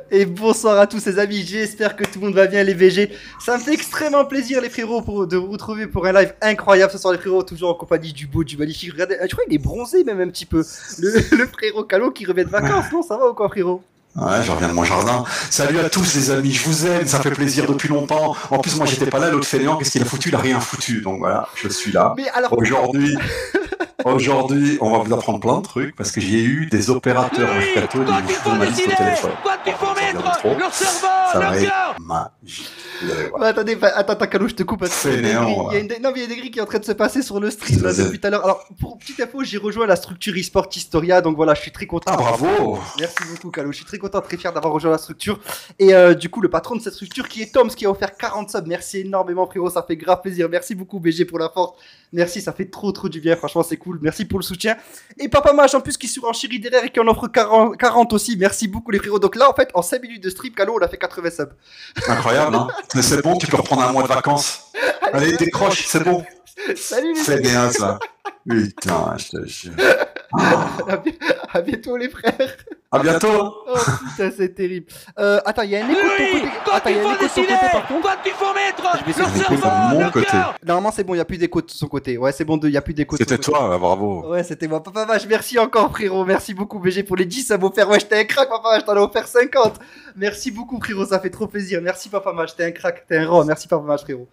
Et bonsoir à tous les amis, j'espère que tout le monde va bien les VG. Ça me fait extrêmement plaisir les frérots de vous retrouver pour un live incroyable ce soir les frérots, toujours en compagnie du beau, du magnifique. Regardez, je crois qu'il est bronzé même un petit peu. Le frérot Calo qui revient de vacances, non? Ça va ou quoi frérot? Ouais, je reviens de mon jardin. Salut à tous les amis, je vous aime, ça fait plaisir depuis longtemps. En plus, moi j'étais pas là, l'autre fainéant, qu'est-ce qu'il a foutu? Il a rien foutu. Donc voilà, je suis là. Mais alors... Aujourd'hui, on va vous apprendre plein de trucs parce que j'ai eu des opérateurs mercato, des journalistes au téléphone. Ça va être magique. Attendez, attends, Calo, je te coupe. Il y a des grilles qui est en train de se passer sur le stream là, depuis tout à l'heure. Alors, pour petite info, j'ai rejoint la structure eSport Historia, donc voilà, je suis très content. Ah, bravo! Merci beaucoup, Calo. Je suis très content, très fier d'avoir rejoint la structure. Et du coup, le patron de cette structure qui est Toms, qui a offert 40 subs. Merci énormément, frérot, ça fait grave plaisir. Merci beaucoup, BG, pour la force. Merci, ça fait trop du bien. Franchement, c'est cool. Merci pour le soutien. Et Papa Mage, en plus, qui surenchérit derrière et qui en offre 40 aussi. Merci beaucoup, les frérots. Donc là, en fait, en 5 minutes de stream, Calo, on a fait 80 subs. Incroyable, hein? Mais c'est bon, tu peux reprendre un mois de vacances. Allez, décroche, c'est bon. Salut les C'est bien ça. Putain, je te jure. À bientôt les frères. À bientôt. Oh putain, c'est terrible. Attends, il y a un écho de ton côté. Attends, il y a un écho de ton côté par contre. Je vais essayer de mon côté. Normalement, c'est bon, il n'y a plus d'écho de son côté. Ouais, c'est bon, il n'y a plus d'écho de son côté. C'était toi, bravo. Ouais, c'était moi. Papa Vache, merci encore frérot. Merci beaucoup BG pour les 10 ça m'a offert. Ouais, j'étais un crack, Papa Vache, t'en as offert 50. Merci beaucoup frérot, ça fait trop plaisir. Merci Papa Vache, t'es un crack, t'es un roi. Merci Papa Vache frérot.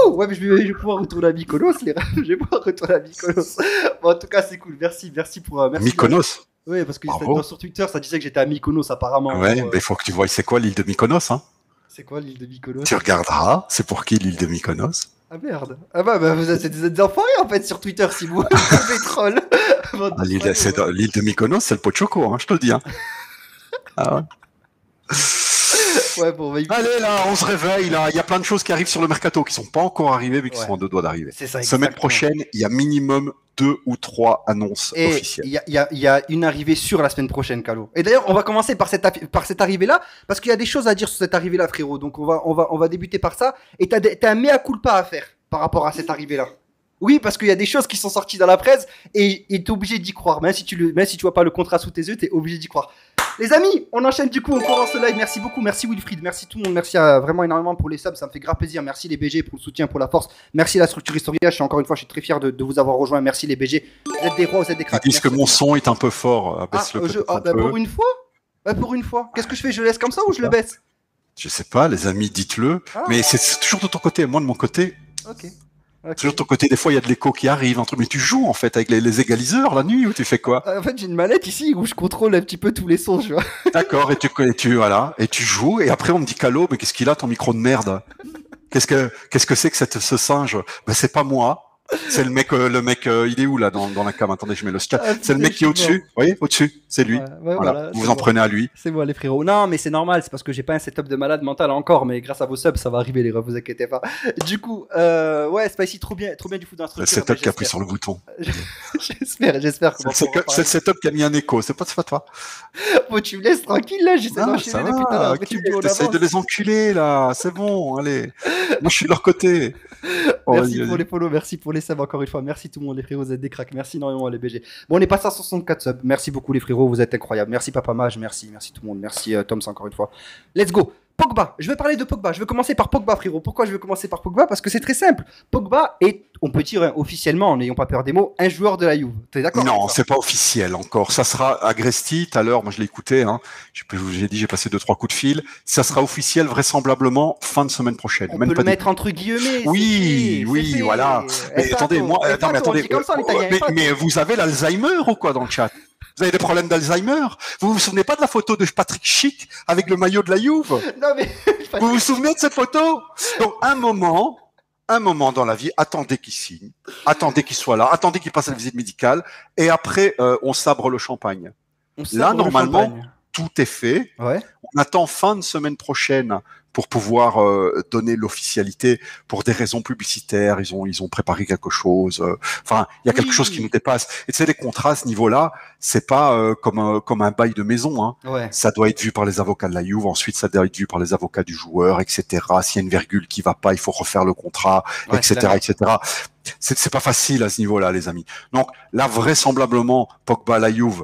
Ouh, ouais, mais je vais pouvoir retourner à Mykonos, les gars. Je vais pouvoir retourner à Mykonos. Bon, en tout cas, c'est cool. Merci pour. Merci Mykonos. Oui, parce que sur Twitter, ça disait que j'étais à Mykonos apparemment. Ouais, mais il faut que tu vois, c'est quoi l'île de Mykonos, hein? C'est quoi l'île de Mykonos? Tu regarderas, c'est pour qui l'île de Mykonos? Ah merde. Ah bah vous êtes des enfoirés en fait sur Twitter si vous êtes troll. L'île de Mykonos, c'est le pot de choco, hein, je te le dis. Hein. Ah ouais. Ouais, bon, allez là, on se réveille là. Il y a plein de choses qui arrivent sur le mercato qui sont pas encore arrivées mais qui sont en deux doigts d'arriver. C'est ça. Semaine prochaine, il y a minimum 2 ou 3 annonces officielles. Il y a une arrivée sur la semaine prochaine, Calo. Et d'ailleurs, on va commencer par cette arrivée-là parce qu'il y a des choses à dire sur cette arrivée-là, frérot. Donc on va débuter par ça. Et t'as un mea culpa à faire par rapport à cette arrivée-là. Oui, parce qu'il y a des choses qui sont sorties dans la presse et t'es obligé d'y croire. Même si tu vois pas le contrat sous tes yeux, t'es obligé d'y croire. Les amis, on enchaîne du coup, on commence le live. Merci beaucoup, merci Wilfried, merci tout le monde, merci vraiment énormément pour les subs, ça me fait grave plaisir. Merci les BG pour le soutien, pour la force. Merci la structure Historia, je suis très fier de vous avoir rejoint. Merci les BG. Vous êtes des rois, vous êtes des cracks. Ils disent que mon son est un peu fort. Pour une fois. Pour une fois. Qu'est-ce que je fais? Je le laisse comme ça ou je le baisse? Je sais pas, les amis, dites-le. Mais c'est toujours de ton côté. Moi de mon côté. Ok. Toujours de ton côté, des fois il y a de l'écho qui arrive, un truc. Mais tu joues en fait avec les égaliseurs la nuit ou tu fais quoi? En fait, j'ai une manette ici où je contrôle un petit peu tous les sons, tu vois. D'accord, et tu joues et après on me dit Calo, mais qu'est-ce qu'il a ton micro de merde? Qu'est-ce que c'est que ce singe? Ben c'est pas moi. C'est le mec, il est où là dans la cam? Attendez, je mets le chat. C'est le mec qui est au-dessus. Vous voyez, au-dessus, c'est lui. Voilà. Vous en prenez à lui. C'est moi les frérots. Non, mais c'est normal, c'est parce que j'ai pas un setup de malade mental encore, mais grâce à vos subs, ça va arriver les gars, vous inquiétez pas. Du coup, ouais, Spicy, trop bien du foot d'instruction. C'est le setup qui a pris sur le bouton. J'espère. C'est le setup qui a mis un écho. C'est pas toi. Bon, tu me laisses tranquille là, j'essaie d'enchaîner depuis tout à l'heure. T'essayes de les enculer là, c'est bon, allez. Moi je suis de leur côté. Merci pour les follow, merci pour les subs encore une fois, merci tout le monde les frérots, vous êtes des cracks, merci énormément les BG. Bon, on est passé à 64 subs, merci beaucoup les frérots, vous êtes incroyables, merci Papa Mage, merci tout le monde, merci Toms encore une fois. Let's go. Pogba, je vais parler de Pogba, je vais commencer par Pogba frérot. Pourquoi je vais commencer par Pogba? Parce que c'est très simple. Pogba est, on peut dire officiellement, n'ayons pas peur des mots, un joueur de la Juve. T'es d'accord? Non, c'est pas officiel encore. Ça sera Agresti, tout à l'heure, moi je l'ai écouté, hein. J'ai dit, j'ai passé 2-3 coups de fil. Ça sera officiel vraisemblablement fin de semaine prochaine. On peut le mettre entre guillemets. Oui, voilà. Mais attendez, mais vous avez l'Alzheimer ou quoi dans le chat? Vous avez des problèmes d'Alzheimer? Vous vous souvenez pas de la photo de Patrick Schick avec le maillot de la Juve? Non mais vous vous souvenez de cette photo? Donc un moment dans la vie, attendez qu'il signe, attendez qu'il soit là, attendez qu'il passe la visite médicale, et après on sabre le champagne. Là normalement tout est fait. Ouais. On attend fin de semaine prochaine pour pouvoir donner l'officialité pour des raisons publicitaires. Ils ont préparé quelque chose. Enfin, il y a quelque chose qui nous dépasse. Et tu sais, les contrats à ce niveau-là, c'est pas comme un bail de maison. Hein. Ouais. Ça doit être vu par les avocats de la Juve. Ensuite, ça doit être vu par les avocats du joueur, etc. S'il y a une virgule qui va pas, il faut refaire le contrat, etc., etc. C'est pas facile à ce niveau-là, les amis. Donc là, vraisemblablement, Pogba à la Juve,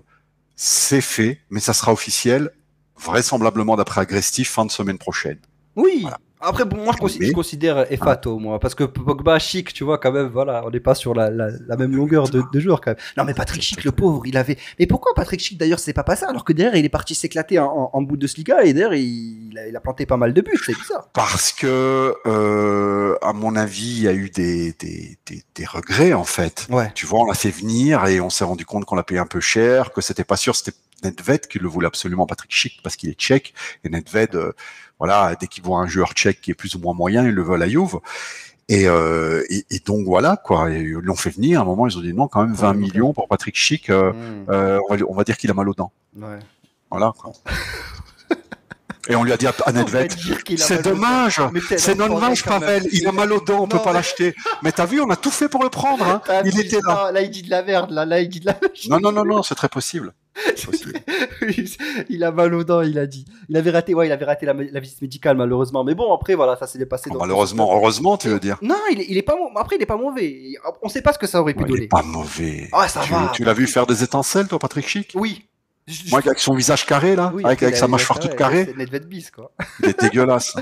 c'est fait, mais ça sera officiel vraisemblablement d'après Agresti, fin de semaine prochaine. Oui. Voilà. Après, bon, moi, je considère Effato, moi, parce que Pogba, Chic, tu vois, quand même, voilà, on n'est pas sur la même longueur de joueur, quand même. Non, mais Patrick Chic, le pauvre, il avait. Mais pourquoi Patrick Chic, d'ailleurs, c'est pas passé, alors que derrière, il est parti s'éclater en Bundesliga et derrière, il a planté pas mal de buts, c'est bizarre. Parce que, à mon avis, il y a eu des regrets, en fait. Ouais. Tu vois, on l'a fait venir et on s'est rendu compte qu'on l'a payé un peu cher, que c'était pas sûr, c'était Nedved qui le voulait absolument, Patrick Schick, parce qu'il est tchèque. Et Nedved, voilà, dès qu'il voit un joueur tchèque qui est plus ou moins moyen, il le veut à la Juve. Et donc voilà, quoi. Et ils l'ont fait venir. À un moment, ils ont dit non, quand même 20 millions pour Patrick Schick. On va dire qu'il a mal aux dents. Ouais. Voilà, quoi. Et on lui a dit à Nedved, c'est dommage, c'est dommage, Pavel, il a mal aux dents, on peut pas l'acheter. Mais t'as vu, on a tout fait pour le prendre, hein. Il était là. Là, il dit de la merde, là, il dit de la merde. Non, c'est très possible. Il a mal aux dents, il a dit. Il avait raté la visite médicale, malheureusement. Mais bon, après, voilà, ça s'est dépassé. Malheureusement, heureusement, tu veux dire. Non, il est pas. Après, il est pas mauvais. On sait pas ce que ça aurait pu donner. Il est pas mauvais. Ah, ça va. Tu l'as vu faire des étincelles, toi, Patrick Schick? Oui. Moi, avec son visage carré, là, oui, avec sa mâchoire toute carrée. C'est Nedved bis, quoi. Il est dégueulasse.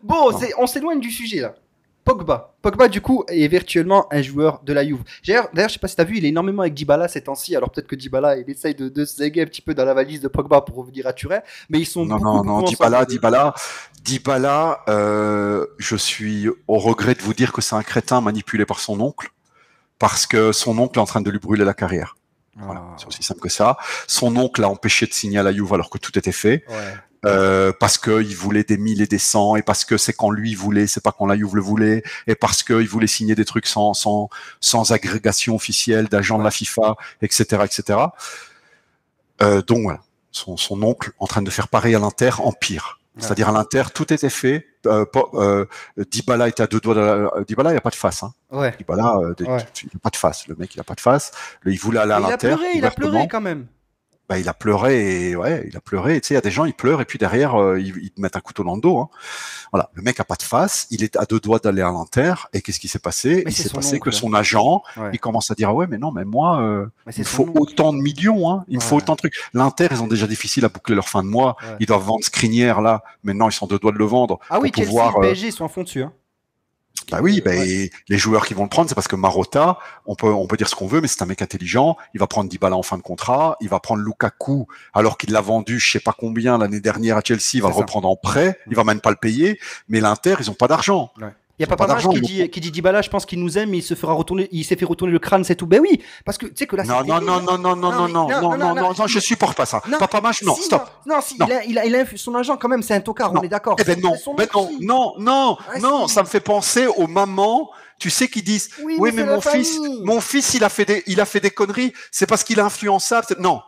Bon, on s'éloigne du sujet, là. Pogba, du coup, est virtuellement un joueur de la Juve. D'ailleurs, je sais pas si t'as vu, il est énormément avec Dybala ces temps-ci. Alors peut-être que Dybala, il essaye de se léguer un petit peu dans la valise de Pogba pour revenir à Turin. Mais ils sont Non, Dybala, je suis au regret de vous dire que c'est un crétin manipulé par son oncle. Parce que son oncle est en train de lui brûler la carrière. Voilà, c'est aussi simple que ça. Son oncle l'a empêché de signer à la Juve alors que tout était fait. Ouais. Parce qu'il voulait des 1000 et des 100, et parce que c'est quand lui voulait, c'est pas quand la Juve le voulait, et parce qu'il voulait signer des trucs sans agrégation officielle d'agent de la FIFA, etc., etc. Donc voilà, son oncle en train de faire pareil à l'Inter en pire. C'est-à-dire à l'Inter, tout était fait. Dybala était à deux doigts. Dybala, il n'y a pas de face. Hein. Ouais. Dybala, il n'a pas de face. Le mec, il n'a pas de face. Il voulait aller à l'Inter. Il a pleuré quand même. Bah, il a pleuré et il a pleuré. Tu sais, il y a des gens, ils pleurent et puis derrière, ils te mettent un couteau dans le dos. Hein. Voilà, le mec a pas de face, il est à deux doigts d'aller à l'Inter. Et qu'est-ce qui s'est passé? Il s'est passé que son agent, il commence à dire ouais, mais non, mais moi, il me faut autant de millions. Hein. Il me faut autant de trucs. L'Inter, ils ont déjà difficile à boucler leur fin de mois. Ils doivent vendre Skriniar là. Maintenant, ils sont deux doigts de le vendre. Ah oui, Chelsea, PSG sont à fond dessus. Hein. Bah oui, les joueurs qui vont le prendre, c'est parce que Marotta, on peut dire ce qu'on veut, mais c'est un mec intelligent. Il va prendre Dybala en fin de contrat, il va prendre Lukaku alors qu'il l'a vendu, je sais pas combien l'année dernière à Chelsea, il va le reprendre en prêt, il va même pas le payer. Mais l'Inter, ils ont pas d'argent. Ouais. Il y a pas d'argent qui dit Dybala, je pense qu'il nous aime, mais il s'est fait retourner le crâne, c'est tout. Ben oui, parce que tu sais que là. Non, je supporte pas ça. Papa Mach, non, stop. Non, il a son agent quand même, c'est un tocard, on est d'accord. Eh ben non, ça me fait penser aux mamans, tu sais, qui disent oui, mais mon fils, il a fait des conneries, c'est parce qu'il est influençable. Non.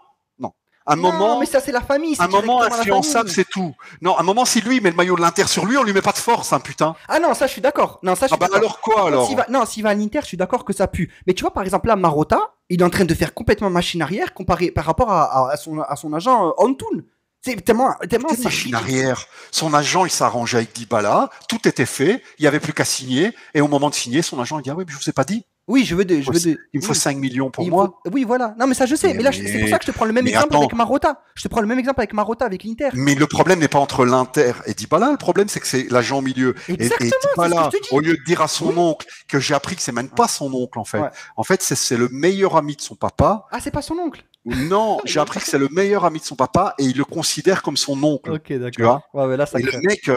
Un moment, mais ça c'est la famille. Un moment influençable, c'est tout. Non, un moment, si lui il met le maillot de l'Inter sur lui, on lui met pas de force, hein, putain. Ah non, ça je suis d'accord. Non, ça je suis d'accord. Alors quoi alors? S'il va à l'Inter, je suis d'accord que ça pue. Mais tu vois, par exemple là, Marotta, il est en train de faire complètement machine arrière comparé par rapport à son agent Antoun. C'est tellement machine arrière. Son agent, il s'arrangeait avec Dybala, tout était fait, il y avait plus qu'à signer, et au moment de signer, son agent il dit ah oui, mais je vous ai pas dit. Oui, il me faut 5 millions pour moi. Oui, voilà. Non, mais ça, je sais. Mais là, c'est pour ça que je te prends le même exemple avec Marotta. Je te prends le même exemple avec Marotta, avec l'Inter. Mais le problème n'est pas entre l'Inter et Dybala. Le problème, c'est que c'est l'agent au milieu. Exactement, et Dybala, au lieu de dire à son oncle, que j'ai appris que c'est même pas son oncle, en fait. Ouais. En fait, c'est le meilleur ami de son papa. Ah, c'est pas son oncle? Non, j'ai appris que c'est le meilleur ami de son papa et il le considère comme son oncle. Ok, d'accord. Ouais, mais là, ça et le mec,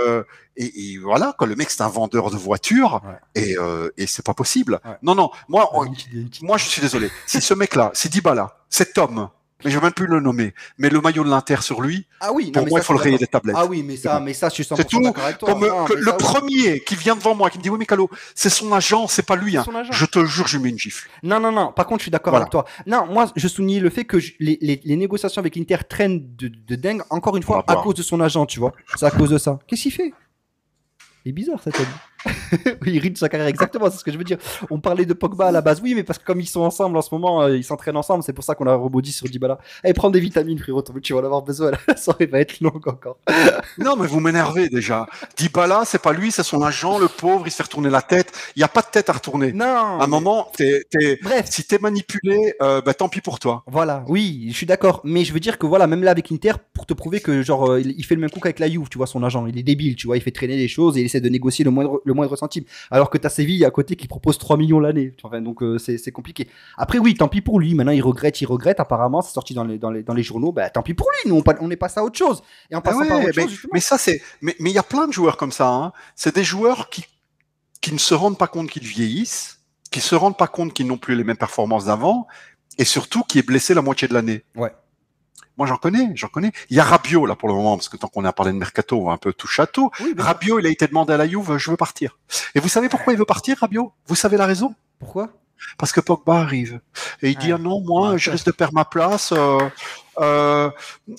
et voilà, quand le mec c'est un vendeur de voitures et c'est pas possible. Ouais. Non, moi je suis désolé. Si ce mec-là, c'est Dybala, cet homme, mais je vais même plus le nommer, mais le maillot de l'Inter sur lui, pour moi il faut le rayer des tablettes. Ah oui, mais ça, je suis 100% d'accord avec toi. Comme le premier qui vient devant moi, qui me dit oui mais Calo, c'est son agent, c'est pas lui. Hein. Je te jure, je lui mets une gifle. Non. Par contre, je suis d'accord avec toi. Non, moi je souligne le fait que les négociations avec l'Inter traînent de dingue. Encore une fois, à cause de son agent, tu vois. C'est à cause de ça. Qu'est-ce qu'il fait? Il est bizarre, cet homme. Oui, il ruine sa carrière, exactement, c'est ce que je veux dire. On parlait de Pogba à la base, oui, mais parce que comme ils sont ensemble en ce moment, ils s'entraînent ensemble, c'est pour ça qu'on a rebondi sur Dybala. Allez, prends des vitamines, frérot, tu vas en avoir besoin, la soirée va être longue encore. Non, mais vous m'énervez déjà. Dybala, c'est pas lui, c'est son agent, le pauvre, il se fait retourner la tête. Il n'y a pas de tête à retourner. Non. À un moment, Bref. si t'es manipulé, bah, tant pis pour toi. Voilà, oui, je suis d'accord, mais je veux dire que voilà, même là avec Inter, pour te prouver que genre il fait le même coup qu'avec la Juve, tu vois, son agent, il est débile, tu vois, il fait traîner les choses et il essaie de négocier le moindre centime, alors que t'as Séville à côté qui propose 3 millions l'année, enfin, donc c'est compliqué. Après oui, tant pis pour lui, maintenant il regrette, apparemment, c'est sorti dans les journaux, bah tant pis pour lui, nous on est passé à autre chose, et en passant par autre chose, justement. Mais ça c'est, mais il y a plein de joueurs comme ça, hein. C'est des joueurs qui ne se rendent pas compte qu'ils vieillissent, qui se rendent pas compte qu'ils n'ont plus les mêmes performances d'avant, et surtout qui est blessé la moitié de l'année. Ouais. Moi, j'en connais. Il y a Rabiot, là, pour le moment, parce que tant qu'on a parlé de Mercato, on va un peu tout château. Oui, Rabiot, il a été demandé à la Juve, je veux partir. Et vous savez pourquoi il veut partir, Rabiot? Vous savez la raison? Pourquoi? Parce que Pogba arrive. Et il dit, ah non, moi, je risque de perdre ma place.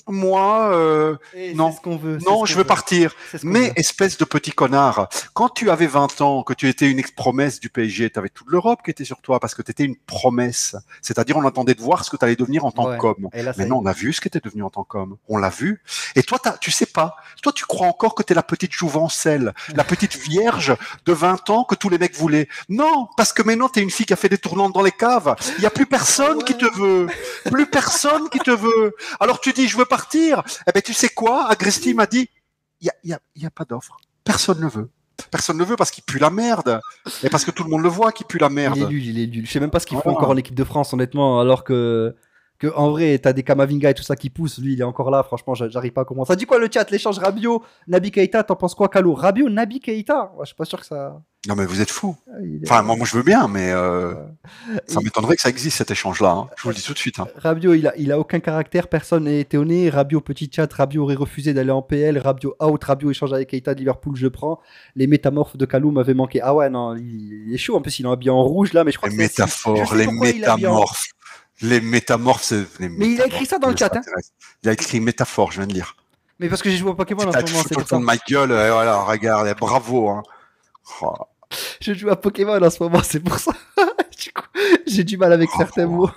Moi, non, ce qu'on veut, non, je veux partir. Mais espèce de petit connard, quand tu avais 20 ans, que tu étais une promesse du PSG, tu avais toute l'Europe qui était sur toi parce que tu étais une promesse. C'est-à-dire, on attendait de voir ce que tu allais devenir en tant qu'homme. Maintenant, on a vu ce que tu es devenu en tant qu'homme. On l'a vu. Et toi, tu sais pas. Toi, tu crois encore que tu es la petite jouvencelle, la petite vierge de 20 ans que tous les mecs voulaient. Non, parce que maintenant, tu es une fille qui a fait des tournantes dans les caves. Il n'y a plus personne qui te veut. Plus personne qui te veut. Alors tu dis, je veux partir. Eh ben, tu sais quoi? Agresti m'a dit, il y a pas d'offre. Personne ne veut. Personne ne veut parce qu'il pue la merde. Et parce que tout le monde le voit qu'il pue la merde. Il est nul. Je sais même pas ce qu'il faut encore en équipe de France, honnêtement, alors que en vrai, t'as des Kamavinga et tout ça qui poussent. Lui, il est encore là. Franchement, j'arrive pas à comprendre. Ça dit quoi le chat? L'échange Rabiot, Naby Keita, t'en penses quoi, Calo? Rabiot, Naby Keita? Je suis pas sûr que ça. Non, mais vous êtes fous. Enfin, moi, je veux bien, mais ça m'étonnerait que ça existe, cet échange-là. Hein. Je vous le dis tout de suite. Hein. Rabiot, il a aucun caractère. Personne n'est étonné. Rabiot, petit chat. Rabiot aurait refusé d'aller en PL. Rabiot out. Rabiot échange avec Keita de Liverpool. Je prends. Les métamorphes de Kalou m'avaient manqué. Ah ouais, non, il est chaud. En plus, il est habillé en rouge là, mais je crois que les métaphores, les métamorphes. Les métamorphes, c'est. Mais il a écrit ça dans le chat. Hein. Il a écrit métaphore, je viens de lire. Mais parce que j'ai joué au Pokémon en ce moment. C'est pour ça. De ma gueule, voilà, regarde, bravo. Hein. Oh. Je joue à Pokémon en ce moment, c'est pour ça. Du coup, j'ai du mal avec certains mots.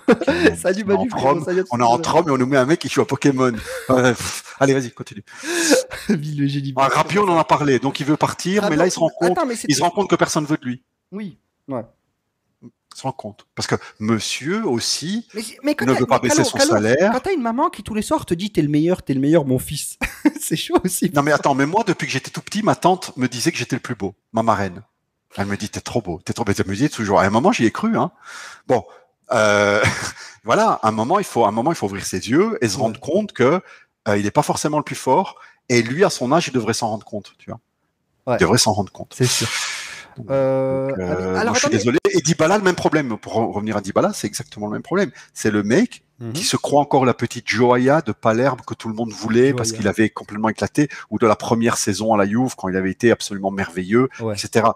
Salut Manu. On est en Rome et on nous met un mec qui joue à Pokémon. Allez, vas-y, continue. Rabiot, on en a parlé, donc il veut partir, mais là il se rend compte que personne veut de lui. Oui, ouais. Se rend compte. Parce que monsieur aussi mais ne veut pas baisser son salaire. Quand t'as une maman qui tous les soirs te dit t'es le meilleur, mon fils. C'est chaud aussi. Non mais attends, mais moi depuis que j'étais tout petit, ma tante me disait que j'étais le plus beau, ma marraine. Elle me dit t'es trop beau, t'es trop beau. Elle me dit toujours. À un moment j'y ai cru. Hein. Bon, voilà. À un moment il faut ouvrir ses yeux et se rendre compte que il n'est pas forcément le plus fort. Et lui à son âge il devrait s'en rendre compte. Tu vois. Ouais. Il devrait s'en rendre compte. C'est sûr. Alors, je suis désolé. Et Dybala, le même problème. Pour revenir à Dybala, c'est exactement le même problème. C'est le mec qui se croit encore la petite Joya de Palerme que tout le monde voulait parce qu'il avait complètement éclaté, ou de la première saison à la Juve quand il avait été absolument merveilleux, etc.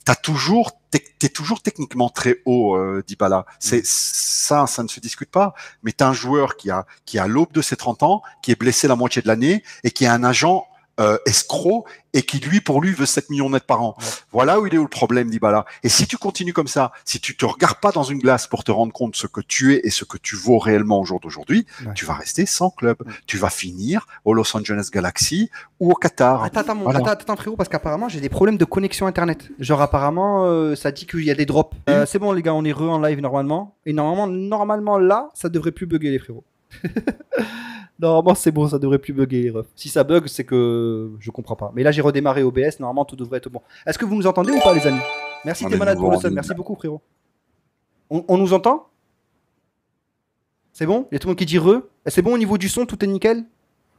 T'es toujours techniquement très haut, Dybala. C'est ça ne se discute pas. Mais t'as un joueur qui a l'aube de ses 30 ans, qui est blessé la moitié de l'année et qui a un agent escroc et qui pour lui veut 7 millions net par an. Ouais. Voilà où il est où le problème, Dybala. Et si tu continues comme ça, si tu te regardes pas dans une glace pour te rendre compte ce que tu es et ce que tu vaux réellement au jour d'aujourd'hui, tu vas rester sans club. Tu vas finir au Los Angeles Galaxy ou au Qatar. Attends frérot, parce qu'apparemment j'ai des problèmes de connexion internet. Genre apparemment ça dit qu'il y a des drops. C'est bon les gars, on est en live normalement. Et normalement là, ça devrait plus bugger les frérots. Normalement, c'est bon, ça devrait plus bugger les refs. Si ça bug, c'est que je comprends pas. Mais là, j'ai redémarré OBS, normalement, tout devrait être bon. Est-ce que vous nous entendez ou pas, les amis? Merci, t'es malade pour le sub. Merci beaucoup, frérot. On nous entend? C'est bon? Il y a tout le monde qui dit re. C'est bon au niveau du son, tout est nickel?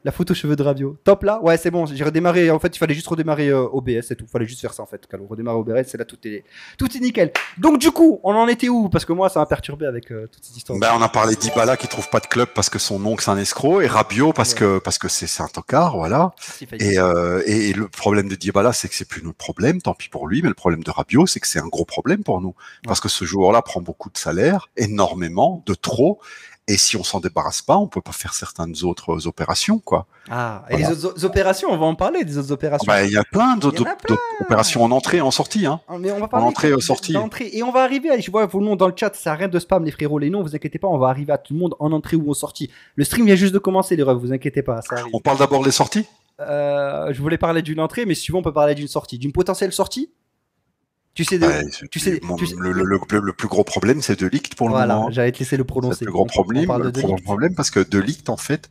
La photo cheveux de Rabiot. Top là? Ouais, c'est bon, j'ai redémarré. En fait, il fallait juste redémarrer OBS, c'est tout. Il fallait juste faire ça en fait. Quand on redémarre OBS, c'est là, tout est nickel. Donc, du coup, on en était où? Parce que moi, ça m'a perturbé avec toutes ces histoires. On a parlé d'Dybala qui trouve pas de club parce que son oncle c'est un escroc, et Rabiot parce que c'est un tocard, voilà. Et le problème de Dybala, c'est que c'est plus notre problème, tant pis pour lui, mais le problème de Rabiot, c'est que c'est un gros problème pour nous. Parce que ce joueur-là prend beaucoup de salaire, énormément, de trop. Et si on s'en débarrasse pas, on peut pas faire certaines autres opérations, quoi. Ah, et Voilà. les autres opérations, on va en parler des autres opérations. Il y a plein Il y en a plein. d'autres opérations en entrée et en sortie, hein. Mais on va En parler entrée et en sortie. d'entrée. Et on va arriver, je vois vos noms dans le chat, ça arrête de spam les frérots, les noms, vous inquiétez pas, on va arriver à tout le monde en entrée ou en sortie. Le stream vient juste de commencer, les refs, vous inquiétez pas, ça arrive. On parle d'abord des sorties. Je voulais parler d'une entrée, mais si tu veux, on peut parler d'une sortie. D'une potentielle sortie. Tu sais, Le plus gros problème, c'est De Ligt pour le moment. Voilà, j'allais te laisser le prononcer. C'est le plus gros problème parce que De Ligt, en fait,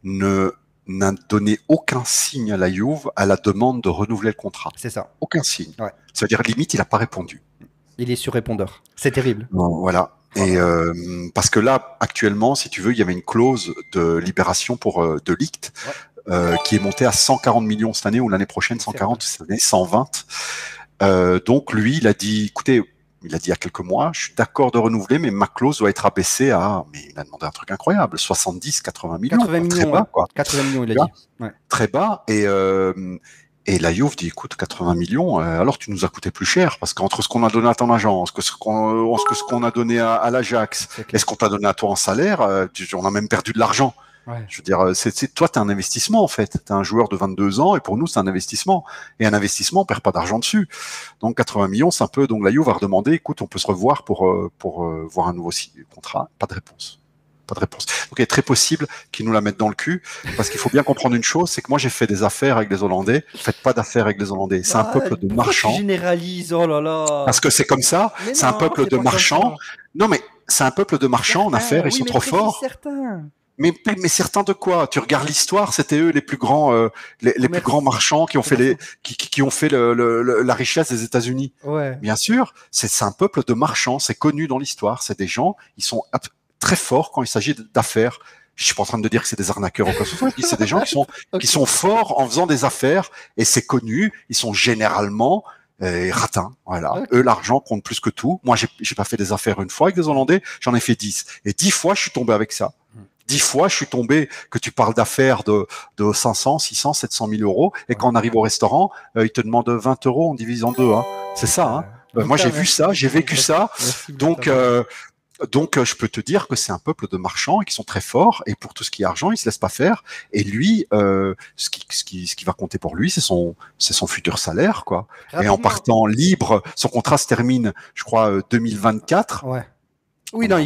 n'a donné aucun signe à la Juve à la demande de renouveler le contrat. C'est ça. Aucun signe. Ouais. C'est-à-dire, limite, il n'a pas répondu. Il est sur répondeur. C'est terrible. Bon, voilà. Et parce que là, actuellement, si tu veux, il y avait une clause de libération pour De Ligt qui est montée à 140 millions cette année ou l'année prochaine, 140, cette année 120. Donc lui, il a dit, écoutez, il a dit il y a quelques mois, je suis d'accord de renouveler, mais ma clause doit être abaissée à, mais il a demandé un truc incroyable, 70, 80 millions. 80 millions, très bas, quoi. 80 millions, il a dit. Ouais. Très bas. Et la Juve dit, écoute, 80 millions, alors tu nous as coûté plus cher, parce qu'entre ce qu'on a donné à ton agence, ce qu'on a donné à l'Ajax, et ce qu'on t'a donné à toi en salaire, on a même perdu de l'argent. Ouais. Je veux dire, toi, t'es un investissement en fait. T'es un joueur de 22 ans et pour nous, c'est un investissement. Et un investissement, on perd pas d'argent dessus. Donc 80 millions, c'est un peu. Donc la Juve va redemander, écoute, on peut se revoir pour voir un nouveau contrat. Pas de réponse. Pas de réponse. Donc il est très possible qu'ils nous la mettent dans le cul, parce qu'il faut bien comprendre une chose, c'est que moi j'ai fait des affaires avec les Hollandais. Faites pas d'affaires avec les Hollandais. C'est un peuple de marchands. Tu généralises, oh là là. Parce que c'est comme ça. C'est un peuple de marchands. Non mais c'est un peuple de marchands en affaires. Ils sont trop forts. Mais certains de quoi? Tu regardes l'histoire, c'était eux les plus grands, les plus grands marchands qui ont fait qui ont fait la richesse des États-Unis. Ouais. Bien sûr, c'est un peuple de marchands, c'est connu dans l'histoire. C'est des gens, ils sont très forts quand il s'agit d'affaires. Je suis pas en train de dire que c'est des arnaqueurs ou quoi que ce soit. Je dis c'est des gens qui sont forts en faisant des affaires et c'est connu. Ils sont généralement ratins, voilà. Okay. Eux, l'argent compte plus que tout. Moi, j'ai pas fait des affaires une fois avec des Hollandais, j'en ai fait 10. Et 10 fois, je suis tombé avec ça. 10 fois, je suis tombé que tu parles d'affaires de 500, 600, 700 000 euros. Et quand on arrive au restaurant, ils te demandent 20 euros en divise en deux. Hein. C'est ça. Hein. Moi, j'ai vu ça, j'ai vécu ça. Donc, je peux te dire que c'est un peuple de marchands et qui sont très forts. Et pour tout ce qui est argent, ils se laissent pas faire. Et lui, ce qui va compter pour lui, c'est son futur salaire, quoi. Rapidement. Et en partant libre, son contrat se termine, je crois, 2024. Ouais. Oui, non,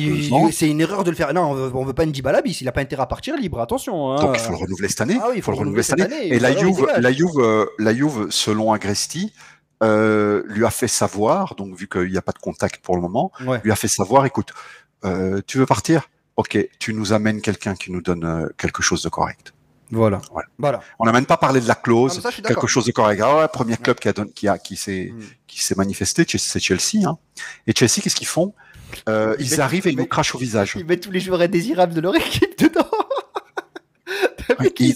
c'est une erreur de le faire. Non, on veut pas Ndibala bis, il a pas intérêt à partir libre, attention. Hein. Donc il faut le renouveler cette année. Ah oui, il faut le renouveler cette année. Et la Juve, selon Agresti, lui a fait savoir, donc vu qu'il n'y a pas de contact pour le moment, lui a fait savoir, écoute, tu veux partir? Ok, tu nous amènes quelqu'un qui nous donne quelque chose de correct. Voilà. On n'a même pas parlé de la clause, quelque chose de correct. Ah ouais, premier club qui s'est manifesté, c'est Chelsea. Hein. Et Chelsea, qu'est-ce qu'ils font? Ils arrivent et ils nous crachent au visage. Ils mettent tous les joueurs indésirables de leur équipe dedans. Ils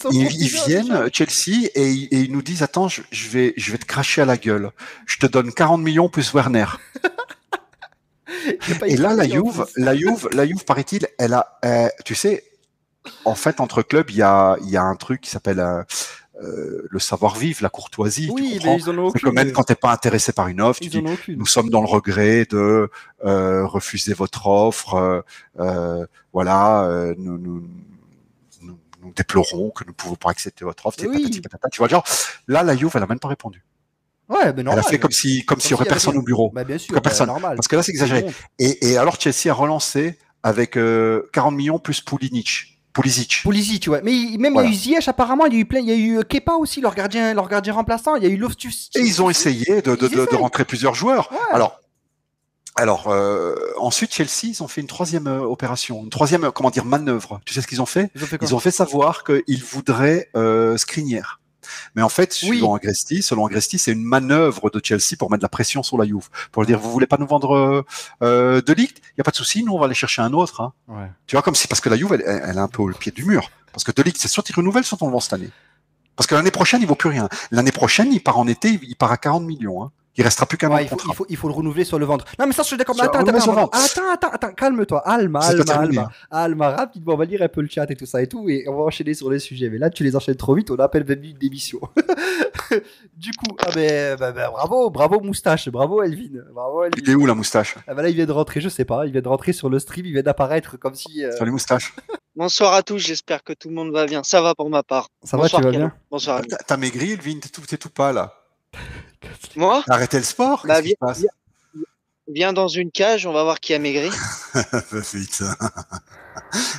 viennent, Chelsea, et ils nous disent, attends, je vais te cracher à la gueule. Je te donne 40 millions plus Werner. Et là, la Juve, paraît-il, elle a, tu sais, en fait, entre clubs, il y a un truc qui s'appelle le savoir-vivre, la courtoisie. Oui, tu comprends? C'est que même quand t'es pas intéressé par une offre, tu dis, nous sommes dans le regret de refuser votre offre. Voilà, nous déplorons que nous ne pouvons pas accepter votre offre. Patati, patata. Tu vois, genre, là, la Juve, elle a même pas répondu. Ouais, mais normal. Elle a fait comme s'il y aurait personne au bureau. Bah, bien sûr, personne. Normal. Parce que là, c'est exagéré. Et alors, Chelsea a relancé avec 40 millions plus Pulisic, ouais. Mais même voilà. Il y a eu Ziyech, apparemment, il y a eu Kepa aussi, leur gardien remplaçant, il y a eu Loftus. Et ils ont essayé de rentrer plusieurs joueurs. Ouais. Alors, ensuite, Chelsea, ils ont fait une troisième opération, une troisième, manœuvre. Tu sais ce qu'ils ont fait? Ils ont fait savoir qu'ils voudraient Skriniar. Mais en fait, selon Agresti, c'est une manœuvre de Chelsea pour mettre de la pression sur la Juve. Pour dire, vous voulez pas nous vendre De Ligt? Il y a pas de souci, nous on va aller chercher un autre. Hein. Ouais. Tu vois, parce que la Juve, elle est un peu au pied du mur. Parce que De Ligt, c'est soit il renouvelle, soit on le vend cette année. Parce que l'année prochaine, il vaut plus rien. L'année prochaine, il part en été, il part à 40 millions. Hein. Il restera plus qu'un an Ouais, de contrat. il faut le renouveler sur le ventre. Non, mais ça, je suis d'accord. Mais Sur- attends, calme-toi. Alma, C'est pas terminé. rapidement, on va lire un peu le chat et tout ça et tout, et on va enchaîner sur les sujets. Mais là, tu les enchaînes trop vite, on appelle 20 minutes d'émission. Du coup, bravo Moustache, bravo Elvin. Il est où la moustache? Ah bah là, il vient de rentrer, je sais pas, il vient de rentrer sur le stream, il vient d'apparaître comme si. Salut moustache. Bonsoir à tous, j'espère que tout le monde va bien. Ça va pour ma part. Ça va, Bonsoir, tu vas Pierrot. bien? Bonsoir. Amine. T'as maigri, Elvin, t'es tout pas là. Moi, T'as arrêté le sport? bah, Qu'est-ce qui se passe? viens dans une cage, on va voir qui a maigri. Vite.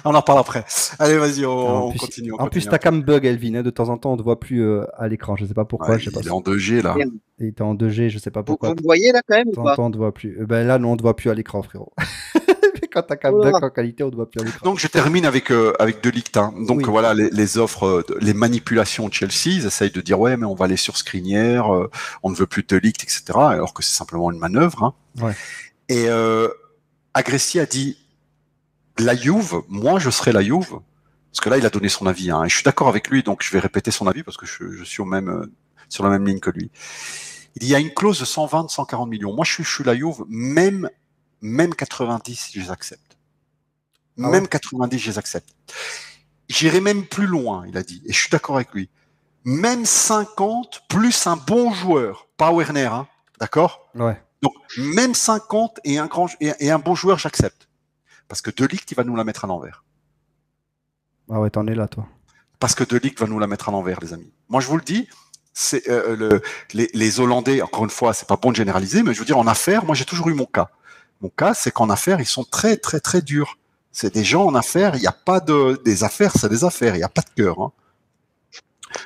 On en parle après. Allez, vas-y, on plus, continue. En plus, ta cam bug, Elvin, hein, de temps en temps, on te voit plus à l'écran. Je sais pas pourquoi. Ouais, Je sais pas il est en 2G là. Merde. Il était en 2G, je sais pas Vous, pourquoi. vous me voyez là quand même De ou temps en pas? temps, on te voit plus. Ben là, non, on te voit plus à l'écran, frérot. Mais quand ta cam Oh là bug là. en qualité, on te voit plus à l'écran. Donc je termine avec De Ligt. Hein. Donc Oui. voilà les offres, les manipulations de Chelsea. Ils essayent de dire ouais mais on va aller sur Skriniar, on ne veut plus de Ligt, etc. Alors que c'est simplement une manœuvre. Hein. Ouais. Et Agressi a dit la Juve, moi je serai la Juve. Parce que là il a donné son avis. Hein, et je suis d'accord avec lui, donc je vais répéter son avis parce que je suis au même sur la même ligne que lui. Il y a une clause de 120-140 millions. Moi je suis la Juve, même 90 je les accepte. Ah Même ouais. 90, je les accepte. J'irai même plus loin, il a dit, et je suis d'accord avec lui. Même 50 plus un bon joueur, pas Werner, hein, d'accord? Ouais. Donc même 50 et un bon joueur, j'accepte, parce que De Ligt, il va nous la mettre à l'envers. Ah ouais, t'en es là, toi. Parce que De Ligt va nous la mettre à l'envers, les amis. Moi, je vous le dis, c'est les Hollandais. Encore une fois, c'est pas bon de généraliser, mais je veux dire en affaires, moi j'ai toujours eu mon cas. Mon cas, c'est qu'en affaires, ils sont très très très durs. C'est des gens en affaires, il n'y a pas des affaires, c'est des affaires, il n'y a pas de cœur. Hein.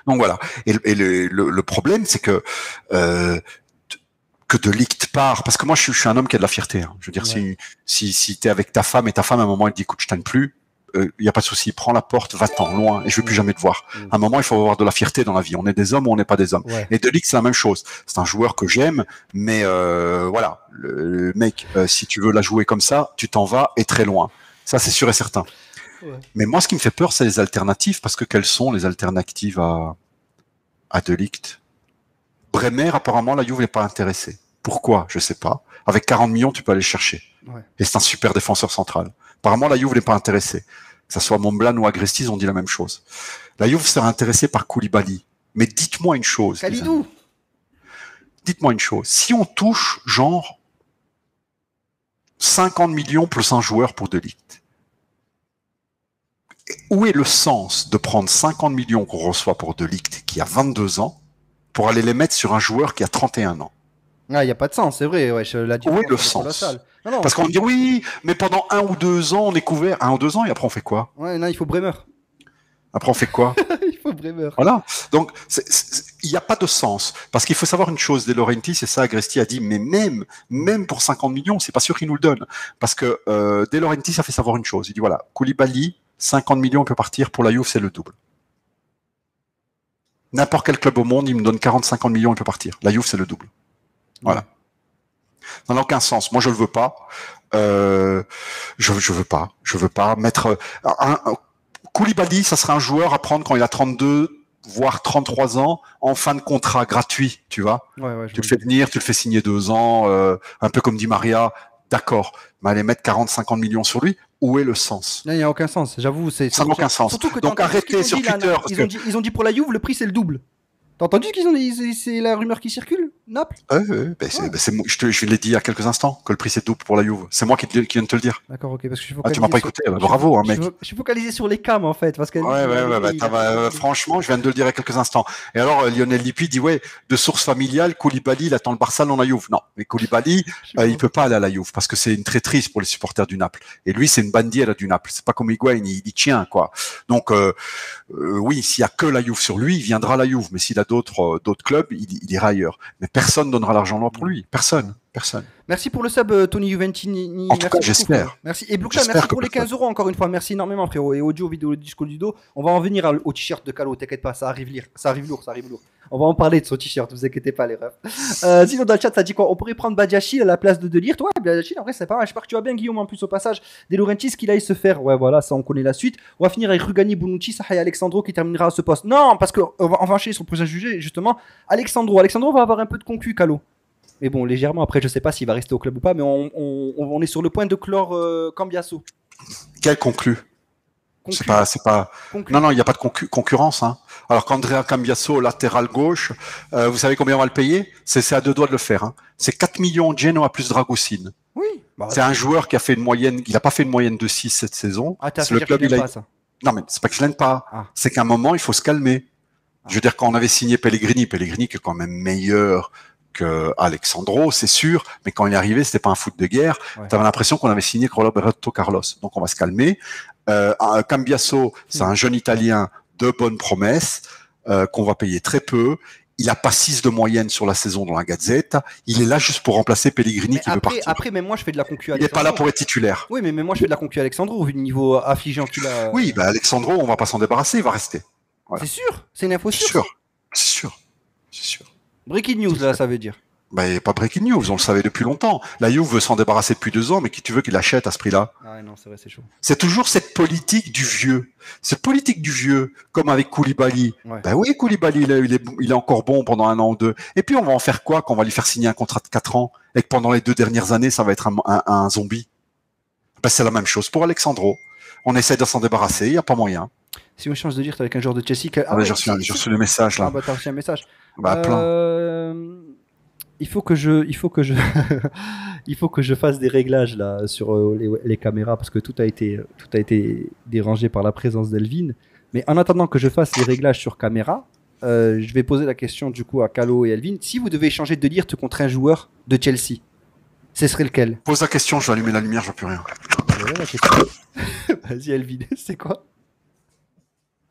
Donc voilà. Et le problème, c'est que De Ligt part, parce que moi je suis un homme qui a de la fierté. Hein. Je veux dire, Ouais. si t'es avec ta femme et ta femme à un moment elle dit écoute, je t'aime plus, il n'y a pas de souci, prends la porte, va-t'en loin et je veux plus jamais te voir. À un moment, il faut avoir de la fierté dans la vie. On est des hommes ou on n'est pas des hommes. Ouais. Et De Ligt, c'est la même chose. C'est un joueur que j'aime, mais voilà, le mec, si tu veux la jouer comme ça, tu t'en vas et très loin. Ça, c'est sûr et certain. Ouais. Mais moi, ce qui me fait peur, c'est les alternatives, parce que quelles sont les alternatives à De Ligt? Bremer, apparemment, la Juve n'est pas intéressée. Pourquoi? Je sais pas. Avec 40 millions, tu peux aller le chercher. Ouais. Et c'est un super défenseur central. Apparemment, la Juve n'est pas intéressée. Que ça soit Montblanc ou Agresti, ils ont dit la même chose. La Juve serait intéressée par Koulibaly. Mais dites-moi une chose. les amis. Kalidou. Dites-moi une chose. Si on touche, genre, 50 millions plus un joueur pour De Ligt, où est le sens de prendre 50 millions qu'on reçoit pour De Ligt, qui a 22 ans, pour aller les mettre sur un joueur qui a 31 ans? Ah, il n'y a pas de sens, c'est vrai. Ouais, la Où est le différence, elle est sens? colossale. Non, Parce qu'on dit oui, mais pendant 1 ou 2 ans, on est couvert. 1 ou 2 ans, et après on fait quoi? Ouais, non, il faut Bremer. Après on fait quoi? Il faut Bremer. Voilà. Donc, il n'y a pas de sens. Parce qu'il faut savoir une chose, De Laurentiis, c'est ça, Agresti a dit, mais même pour 50 millions, c'est pas sûr qu'il nous le donne. Parce que De Laurentiis a fait savoir une chose. Il dit voilà, Koulibaly, 50 millions peut partir, pour la Juve, c'est le double. N'importe quel club au monde, il me donne 40-50 millions, il peut partir. La Juve, c'est le double. Voilà. Ça n'a aucun sens. Moi, je le veux pas. Je veux pas mettre Koulibaly, ça serait un joueur à prendre quand il a 32, voire 33 ans, en fin de contrat gratuit, tu vois. Ouais, Tu le fais venir, tu le fais signer 2 ans, un peu comme dit Maria, d'accord. Mais aller mettre 40-50 millions sur lui, où est le sens? Non, il n'y a aucun sens. J'avoue, Ça n'a aucun sens. Surtout que Donc t'as entendu ce arrêtez qu'ils ont sur dit, là, Twitter. Parce ils ont dit pour la Juve, le prix c'est le double. T'as entendu qu'ils ont dit, c'est la rumeur qui circule, Naples? je l'ai dit il y a quelques instants, que le prix c'est double pour la Juve. C'est moi qui viens de te le dire. D'accord, ok, parce que je suis Ah, tu m'as pas écouté, bravo, hein, mec. Je suis focalisé sur les cams en fait, parce que Franchement, je viens de le dire il y a quelques instants. Et alors, Lionel Lippi dit, ouais, de source familiale, Koulibaly, il attend le Barça, non la Juve. Non, mais Koulibaly, il peut pas aller à la Juve, parce que c'est une traîtrise pour les supporters du Naples. Et lui, c'est une bandière du Naples. C'est pas comme Higuain, il y tient, quoi. Donc, oui, s'il y a que la Juve sur lui, il viendra à la Juve. Mais s'il a d'autres clubs, il ira ailleurs. Mais personne donnera l'argent pour lui. Personne. Merci pour le sub, Tony Juventini. En tout cas, j'espère. Merci. Et Bloukcha, merci pour les 15 € encore une fois. Merci énormément, frérot. Et audio, vidéo, disco du dos. On va en venir au t-shirt de Calo. T'inquiète pas, ça arrive lourd. On va en parler de son t-shirt, ne vous inquiétez pas, les refs. Sinon, dans le chat, ça dit quoi? On pourrait prendre Badiachil à la place de Delirte. Ouais, Badiachil, en vrai, c'est pas mal. J'espère que tu vas bien, Guillaume, en plus, au passage. De Laurentiis, qu'il aille se faire. Ouais, voilà, ça, on connaît la suite. On va finir avec Rugani, Bonucci, Saha et Alexandro qui terminera à ce poste. Non, parce qu'on va enchaîner sur le prochain sujet, justement. Alexandro va avoir un peu de concu, Calo. Mais bon, légèrement. Après, je sais pas s'il va rester au club ou pas, mais on est sur le point de clore Cambiasso. Quel conclu? Conclu. C'est pas. Conclu. Non, il n'y a pas de concurrence. Hein. Alors qu'Andrea Cambiasso, latéral gauche, vous savez combien on va le payer? C'est à 2 doigts de le faire. Hein. C'est 4 millions de Genoa plus Dragocine. Oui. Bah, c'est un joueur qui a fait une moyenne, il n'a pas fait une moyenne de 6 cette saison. Ah, t'as le club, il pas ça. Non, mais c'est pas que je l'aime pas. Ah. C'est qu'à un moment, il faut se calmer. Ah. Je veux dire, quand on avait signé Pellegrini qui est quand même meilleur que Alexandro, c'est sûr, mais quand il est arrivé, c'était pas un foot de guerre. Ouais. T'avais l'impression qu'on avait signé Roberto Carlos. Donc on va se calmer. Cambiasso, c'est un jeune Italien de bonne promesse, qu'on va payer très peu. Il a pas 6 de moyenne sur la saison dans la Gazette. Il est là juste pour remplacer Pellegrini qui veut partir. Après, même moi, je fais de la concu à Il n'est pas là pour être titulaire. Oui, mais moi, je fais de la concu à Alexandro, vu le niveau affligeant qu'il a. Oui, bah Alexandro, on va pas s'en débarrasser, il va rester. Voilà. C'est sûr, c'est une info sûre. C'est sûr. Breaking news, là, ça veut dire. Bah, il n'y a pas breaking news, on le savait depuis longtemps. La Juve veut s'en débarrasser depuis 2 ans, mais qui tu veux qu'il achète à ce prix-là? Ah ouais, non, c'est vrai, c'est chaud. C'est toujours cette politique du vieux. Cette politique du vieux, comme avec Koulibaly. Ouais. Ben oui, Koulibaly, il est encore bon pendant 1 an ou 2. Et puis, on va en faire quoi quand on va lui faire signer un contrat de 4 ans et que pendant les 2 dernières années, ça va être un zombie? Ben, c'est la même chose pour Alexandro. On essaie de s'en débarrasser, il n'y a pas moyen. Si on change de dire, t'es avec un joueur de Chelsea... j'ai reçu le message, là. Ah bah, t'as reçu un message. Bah, plein. Il faut que je fasse des réglages là sur les caméras parce que tout a été dérangé par la présence d'Elvin. Mais en attendant que je fasse les réglages sur caméra, je vais poser la question du coup à Calo et Elvin. Si vous devez échanger de Ligt contre un joueur de Chelsea, ce serait lequel? Pose la question, je vais allumer la lumière, je vois plus rien. Vas-y Elvin, c'est quoi?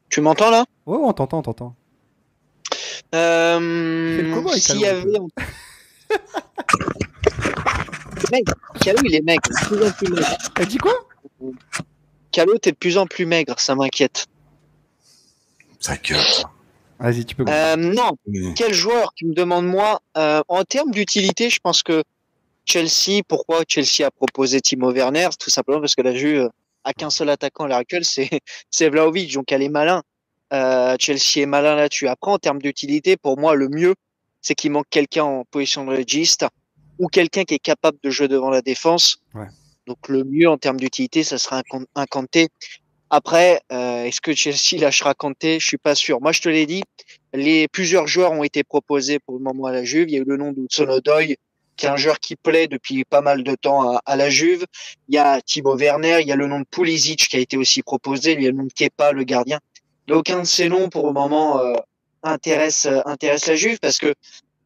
Tu m'entends là? Ouais, on t'entend. S'il y avait... Mec, Calo il est maigre, de plus en plus maigre. Elle dit quoi? Calo, t'es de plus en plus maigre, ça m'inquiète. Ça gueule. Vas-y, tu peux. Non, quel joueur tu me demandes moi en termes d'utilité, je pense que Chelsea, pourquoi Chelsea a proposé Timo Werner? Tout simplement parce que la Juve a qu'un seul attaquant à l'heure actuelle, c'est Vlahovic, donc elle est malin. Chelsea est malin là-dessus. Après, en termes d'utilité, pour moi, le mieux, c'est qu'il manque quelqu'un en position de régiste ou quelqu'un qui est capable de jouer devant la défense. Ouais. Donc le mieux en termes d'utilité, ça sera un Kanté. Après, est-ce que Chelsea lâchera Kanté? Je suis pas sûr. Moi, je te l'ai dit, plusieurs joueurs ont été proposés pour le moment à la Juve. Il y a eu le nom d'Hudson-Odoi, qui est un joueur qui plaît depuis pas mal de temps à la Juve. Il y a Timo Werner, il y a le nom de Pulisic qui a été aussi proposé. Il y a le nom de Kepa, le gardien. Et aucun de ces noms, pour le moment, intéresse la Juve parce que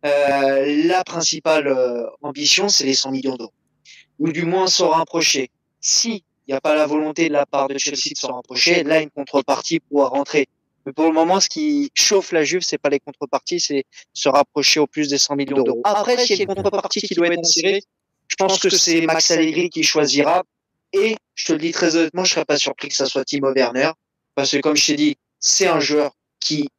la principale ambition, c'est les 100 millions d'euros. Ou du moins s'en rapprocher. Si il n'y a pas la volonté de la part de Chelsea de s'en rapprocher, là, une contrepartie pourra rentrer. Mais pour le moment, ce qui chauffe la Juve, c'est pas les contreparties, c'est se rapprocher au plus des 100 millions d'euros. Après, s'il y a une contrepartie qui doit être insérée, je pense que c'est Max Allegri qui choisira. Et je te le dis très honnêtement, je serais pas surpris que ça soit Timo Werner. Parce que comme je t'ai dit, c'est un joueur qui,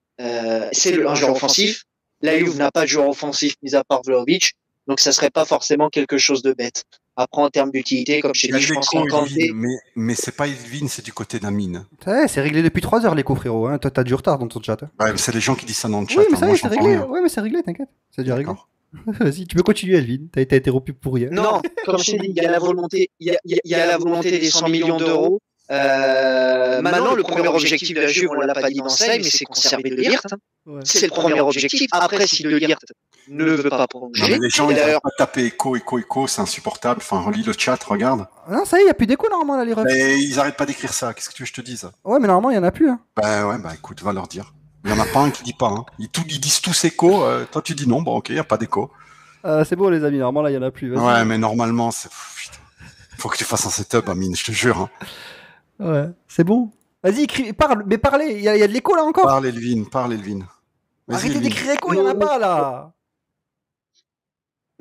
c'est un joueur offensif. La Juve n'a pas de joueur offensif mis à part Vlahovic, donc ça serait pas forcément quelque chose de bête. Après, en termes d'utilité, comme je t'ai dit, je pense qu'en Kanté... Mais c'est pas Elvin, c'est du côté d'Amine. C'est réglé depuis 3 heures, l'écho, frérot. Hein. Toi, t'as du retard dans ton chat. Hein. Ouais, c'est les gens qui disent ça dans le chat. Oui, mais ça y est, c'est réglé. Ouais, mais c'est réglé, t'inquiète. C'est déjà réglé. Vas-y, tu peux continuer, Elvin. T'as été interrompu pour rien. Non, comme je t'ai dit, il y a la volonté, il y a la volonté des 100 millions d'euros. Maintenant, le premier objectif de la Juve, on l'a pas dit dans ça, mais c'est conserver De Ligt. Ouais. C'est le premier objectif. Après, si De Ligt ne veut pas prolonger. Les gens, ils n'arrêtent pas de taper écho, c'est insupportable. Enfin, relis le chat, regarde. Non, ça y est, il n'y a plus d'écho normalement là, les refs. Mais ils arrêtent pas d'écrire ça. Qu'est-ce que tu veux que je te dise? Ouais, mais normalement, il n'y en a plus. Hein. Bah écoute, va leur dire. Il n'y en a pas un qui dit pas. Hein. Ils disent tous écho. Toi, tu dis non. Bon, ok, il n'y a pas d'écho. C'est bon, les amis. Normalement, là, il n'y en a plus. Ouais, mais normalement, c'est. Putain. Faut que tu fasses un setup, Amine, je te jure. Hein. Ouais, c'est bon. Vas-y, parle, mais parlez, il y a de l'écho là encore. Parle Elvin. Arrêtez d'écrire écho, il n'y en a pas là.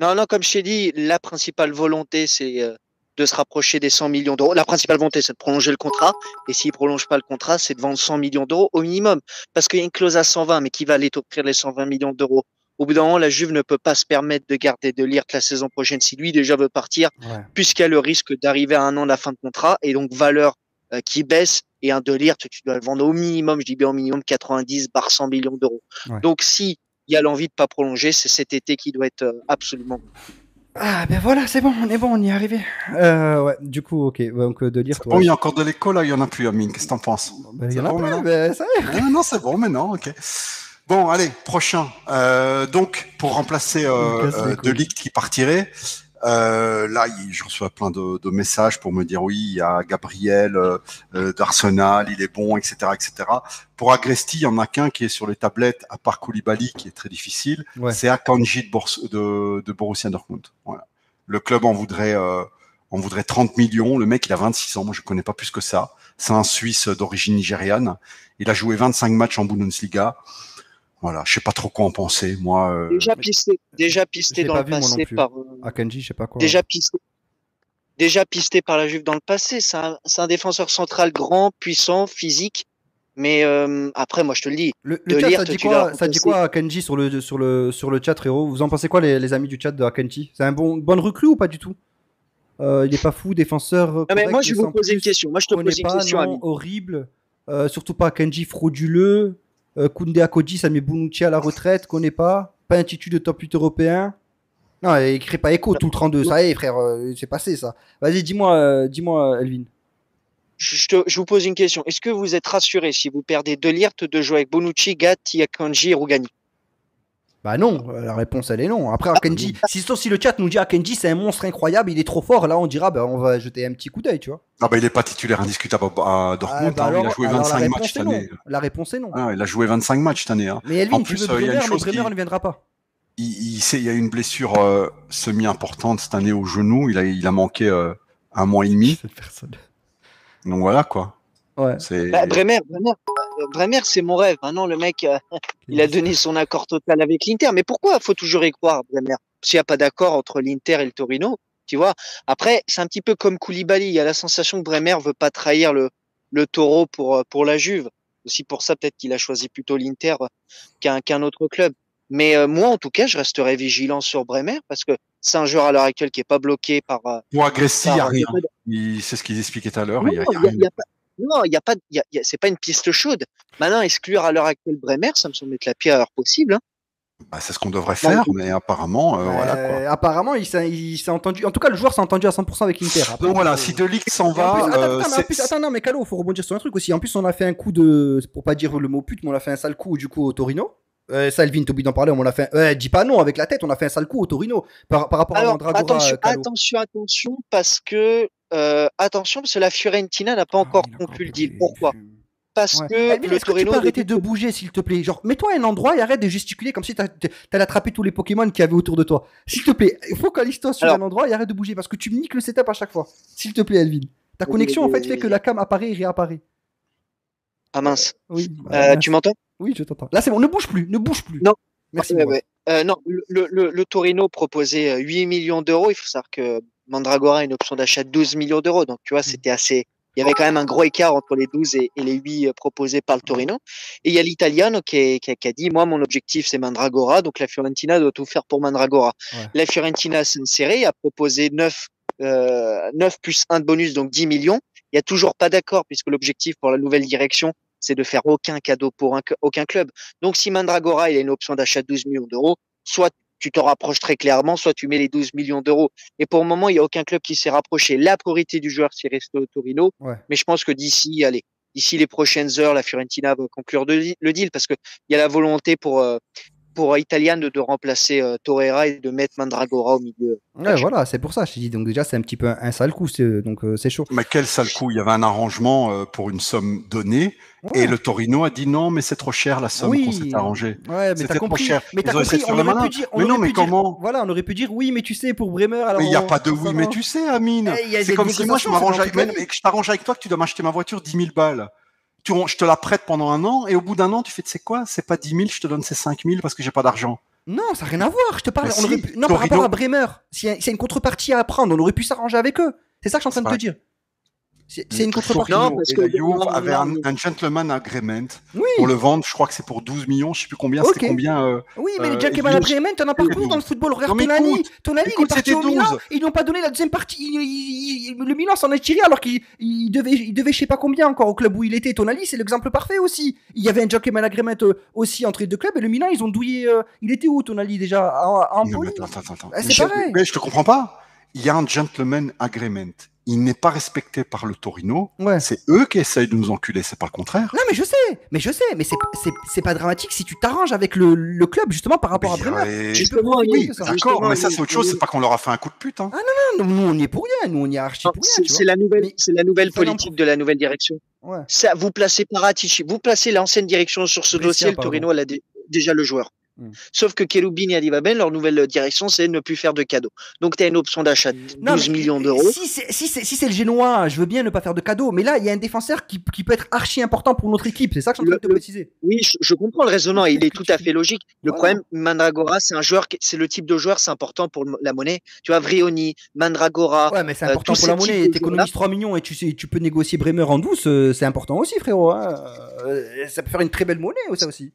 Non, comme je t'ai dit, la principale volonté, c'est de se rapprocher des 100 millions d'euros. La principale volonté, c'est de prolonger le contrat. Et s'il ne prolonge pas le contrat, c'est de vendre 100 millions d'euros au minimum. Parce qu'il y a une clause à 120, mais qui va aller t'offrir les 120 millions d'euros. Au bout d'un moment, la Juve ne peut pas se permettre de garder De Ligt la saison prochaine si lui déjà veut partir, puisqu'il y a le risque d'arriver à 1 an de la fin de contrat. Et donc, valeur qui baisse. Et un De Ligt, tu dois le vendre au minimum, je dis bien au minimum, 90 par 100 millions d'euros. Ouais. Donc, si il y a l'envie de pas prolonger. C'est cet été qui doit être absolument. Ah ben voilà, c'est bon, on y est arrivé. Ouais, du coup, ok. Donc de lire. Bon, il y a encore de l'écho là, il y en a plus, Amine. Qu'est-ce que t'en penses? Il y en C'est a bon, plein, maintenant mais ça y est. Ah, non, c'est bon maintenant, ok. Bon, allez, prochain. Donc, pour remplacer De Ligt qui partirait, là, je reçois plein de messages pour me dire oui, il y a Gabriel d'Arsenal, il est bon, etc., etc. Pour Agresti, il y en a qu'un qui est sur les tablettes, à part Koulibaly, qui est très difficile. Ouais. C'est Akanji de Borussia Dortmund. Voilà. Le club en voudrait 30 millions. Le mec, il a 26 ans. Moi, je connais pas plus que ça. C'est un Suisse d'origine nigériane. Il a joué 25 matchs en Bundesliga. Voilà, je sais pas trop quoi en penser. Moi, Déjà pisté dans le passé par. Akanji, je sais pas quoi. Déjà pisté par la Juve dans le passé. C'est un défenseur central grand, puissant, physique. Mais après, moi, je te le dis. Le chat, ça dit quoi Akanji sur le chat, frérot? Vous en pensez quoi, les amis du chat de Akanji? C'est un bonne recrue ou pas du tout? Il est pas fou, défenseur. Non, mais moi, je vais vous poser une question. Moi, je te pose une question, Amine. Horrible. Surtout pas Akanji frauduleux. Koundé Akodji, ça met Bonucci à la retraite, connaît pas. Pas un titre de top 8 européen. Non, il crée pas écho tout le 32. Ça y est, frère, c'est passé ça. Vas-y, dis-moi, Elvin. Je vous pose une question. Est-ce que vous êtes rassuré si vous perdez De Ligt de jouer avec Bonucci, Gatti, Akanji et Rougani? Bah non, la réponse elle est non. Après Akanji, si le chat nous dit Akanji c'est un monstre incroyable, il est trop fort, là on dira bah on va jeter un petit coup d'œil, tu vois. Ah bah il est pas titulaire indiscutable à Dortmund, bah alors, il a joué 25 matchs cette année. La réponse est non. Ah, il a joué 25 matchs cette année. Hein. Mais Elvin, en tu plus, veux Bremer, mais Bremer qui... ne viendra pas. Il y a une blessure semi-importante cette année au genou, il a manqué 1 mois et demi. Donc voilà quoi. Ouais. Bremer, c'est mon rêve. Maintenant, le mec, il a donné son accord total avec l'Inter. Mais pourquoi faut toujours y croire, Bremer? S'il n'y a pas d'accord entre l'Inter et le Torino, tu vois. Après, c'est un petit peu comme Koulibaly. Il y a la sensation que Bremer veut pas trahir le taureau pour la Juve. Aussi pour ça, peut-être qu'il a choisi plutôt l'Inter qu'un autre club. Mais moi, en tout cas, je resterai vigilant sur Bremer parce que c'est un joueur à l'heure actuelle qui est pas bloqué par. Pour Agresti, il n'y a rien. C'est ce qu'ils expliquaient tout à l'heure. Non, c'est pas une piste chaude. Maintenant, exclure à l'heure actuelle Bremer, ça me semble être la pire heure possible. Hein. Bah, c'est ce qu'on devrait faire, mais apparemment, voilà quoi. Apparemment, il s'est entendu. En tout cas, le joueur s'est entendu à 100% avec l'Inter. Donc voilà, si De Ligt s'en va. Attends, non, mais Calo, faut rebondir sur un truc aussi. En plus, on a fait un coup de. Pour pas dire le mot pute, mais on a fait un sale coup du coup au Torino. Ça, Elvin, t'oublies d'en parler. On a fait. Dis pas non avec la tête, on a fait un sale coup au Torino. Par rapport à Mandragora. Attention, parce que la Fiorentina n'a pas encore conclu le deal. Pourquoi? Parce que Elvin, le Torino. Tu peux arrêter de bouger, s'il te plaît. Genre, mets-toi à un endroit et arrête de gesticuler comme si t'allais attraper tous les Pokémon qu'il y avait autour de toi. S'il te plaît, focalise-toi sur un endroit et arrête de bouger parce que tu me niques le setup à chaque fois. S'il te plaît, Elvin. Ta connexion, en fait, fait que la cam apparaît et réapparaît. Ah mince. Oui. Tu m'entends? Oui, je t'entends. Là, c'est bon, ne bouge plus. Non. Merci. Non, le Torino proposait 8 millions d'euros. Il faut savoir que Mandragora a une option d'achat de 12 millions d'euros. Donc, tu vois, c'était assez. Il y avait quand même un gros écart entre les 12 et les 8 proposés par le Torino. Et il y a l'Italiano qui a dit, moi, mon objectif, c'est Mandragora. Donc, la Fiorentina doit tout faire pour Mandragora. Ouais. La Fiorentina s'est insérée, a proposé 9 plus 1 de bonus, donc 10 millions. Il n'y a toujours pas d'accord puisque l'objectif pour la nouvelle direction, c'est de faire aucun cadeau pour aucun club. Donc, si Mandragora, il a une option d'achat de 12 millions d'euros, soit tu te rapproches très clairement, soit tu mets les 12 millions d'euros. Et pour le moment, il n'y a aucun club qui s'est rapproché. La priorité du joueur, c'est rester au Torino. Ouais. Mais je pense que d'ici les prochaines heures, la Fiorentina va conclure le deal parce qu'il y a la volonté pour Italian de remplacer Torreira et de mettre Mandragora au milieu. Ouais, voilà, c'est pour ça, je t'ai dit. Donc déjà, c'est un petit peu un sale coup, donc c'est chaud. Mais quel sale coup? Il y avait un arrangement pour une somme donnée et le Torino a dit non, mais c'est trop cher la somme qu'on s'est arrangé. Ouais, mais t'as compris. Mais t'as compris, on aurait pu dire. Comment? Voilà, on aurait pu dire oui, mais tu sais, pour Bremer. Alors mais il n'y a pas de oui, mais tu sais, Amine. C'est comme si moi je m'arrange avec toi que tu dois m'acheter ma voiture 10 000 balles. Je te la prête pendant 1 an et au bout d'1 an, tu fais, tu sais quoi, c'est pas 10 000, je te donne ces 5 000 parce que j'ai pas d'argent. Non, ça n'a rien à voir. Je te parle. Non, par rapport à Bremer, s'il y a une contrepartie à prendre, on aurait pu s'arranger avec eux. C'est ça que je suis en train de te dire. C'est une contrepartie. Non, Torino parce et que- la Juve non, avaient non, un gentleman agreement Oui. pour le vendre. Je crois que c'est pour 12 millions, je sais plus combien. Ok. C'était combien Oui, mais les euh, gentleman Elvin- agreement, t'en as partout Elvin. dans le football. Regarde Non, mais Tonali. écoute, Tonali, il est écoute, parti c'était au Milan. 12. Ils n'ont pas donné la deuxième partie. Le Milan s'en est tiré alors qu'il devait je sais pas combien encore au club où il était. Tonali, c'est l'exemple parfait aussi. Il y avait un gentleman agreement aussi entre les deux clubs et le Milan, ils ont douillé. Il était où Tonali déjà à Non, mais Empoli. attends. Ah, c'est Michel, pareil. mais je te comprends pas. Il y a un gentleman agreement. Il n'est pas respecté par le Torino. Ouais. C'est eux qui essayent de nous enculer, c'est pas le contraire. Non, mais je sais, mais c'est pas dramatique si tu t'arranges avec le club justement par rapport à Bremer. Mais- Justement, Oui, de ça. d'accord, mais ça c'est autre chose, oui. c'est pas qu'on leur a fait un coup de pute. Hein. Non, nous on y est pour rien, nous on y est archi Non, pour rien. C'est tu vois. c'est la nouvelle, Mais- c'est la nouvelle fallait en politique de la nouvelle direction. Ouais. Ça, vous placez Paratici, vous placez l'ancienne direction sur ce Brescia, dossier, le pardon. Torino elle a déjà le joueur. Sauf que Cherubini et Adivaben, leur nouvelle direction, c'est ne plus faire de cadeaux. Donc tu as une option d'achat de 12 millions d'euros. Si c'est le Génois, je veux bien ne pas faire de cadeaux, mais là il y a un défenseur qui peut être archi important pour notre équipe, c'est ça que je suis en train de te préciser. Oui, je comprends le raisonnement, il est tout à fait logique. Le Voilà. problème, Mandragora, c'est un joueur, c'est le type de joueur, c'est important pour la monnaie. Tu vois, Vrioni, Mandragora. Ouais, mais c'est important tous pour la ces monnaie, types de t'économises 3 millions et tu peux négocier Bremer en douce, c'est important aussi frérot. Hein. Ça peut faire une très belle monnaie ça aussi.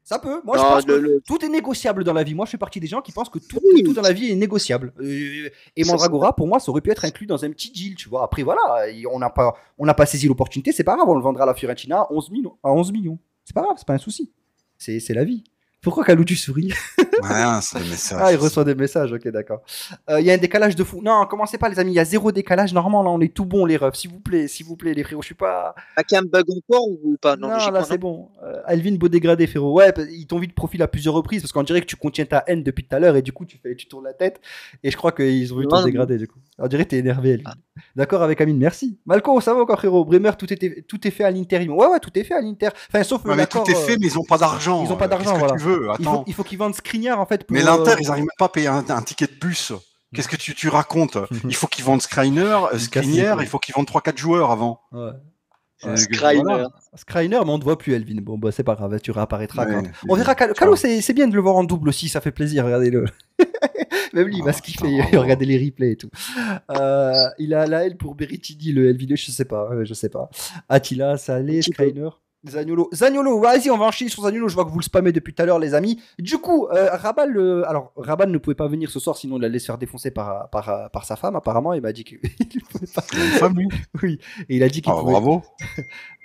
Ça peut. Moi, je Non, pense que le- tout est négociable dans la vie. Moi, je fais partie des gens qui pensent que tout, Oui. tout dans la vie est négociable. Et Ça, Mandragora, pour moi, ça aurait pu être inclus dans un petit deal, tu vois. Après, voilà, on n'a pas saisi l'opportunité, c'est pas grave, on le vendra à la Fiorentina à 11 millions. À 11 millions. C'est pas grave, c'est pas un souci. C'est la vie. Pourquoi Kalou, tu souris? Ouais, c'est des messages. Ah, il reçoit des messages, ok, d'accord. Il y a un décalage de fou. Non, commencez pas, les amis, il y a zéro décalage. Normalement, là, on est tout bon, les refs. S'il vous plaît, les frérots, je suis pas. Akam bug encore ou pas? Non, logiquement, là c'est bon. Alvin beau dégradé, frérot. Ouais, ils t'ont vu de profil à plusieurs reprises parce qu'on dirait que tu contiens ta haine depuis tout à l'heure et du coup tu tournes la tête et je crois qu'ils ont vu ton Non. dégradé du coup. On dirait que t'es énervé, Alvin. D'accord avec Amine, merci. Malco, ça va encore, frérot. Bremer, tout est fait à l'Inter. Ouais, tout est fait à l'Inter. Enfin, sauf Ouais, mais tout est fait, mais ils ont pas d'argent. ils ont pas d'argent, Qu'est-ce que voilà. tu veux? Attends. Il faut qu'ils vendent Skriniar en fait. Pour, Mais l'Inter, ils arrivent même pas à payer un ticket de bus. Qu'est-ce que tu racontes? Il faut qu'ils vendent Skriniar, il faut qu'ils vendent 3-4 joueurs avant. Ouais. Skriniar. Voilà. Skriniar, mais on ne voit plus, Elvin. Bon, bah, c'est pas grave, tu réapparaîtras. Ouais, quand... On verra. Calo, c'est bien de le voir en double aussi, ça fait plaisir, regardez-le. Même lui, il va se kiffer, putain. regardez les replays et tout. Il a la haine pour Berrettini, le Elvin, je sais pas. Attila, Salé, Skriniar. Zaniolo, vas-y, on va enchaîner sur Zaniolo. Je vois que vous le spammez depuis tout à l'heure, les amis. Du coup, Rabal ne pouvait pas venir ce soir, sinon il allait se faire défoncer par sa femme. Apparemment, il m'a dit qu'il ne pouvait pas. Il a une femme, lui. Oui, et il a dit qu'il pouvait. Bravo.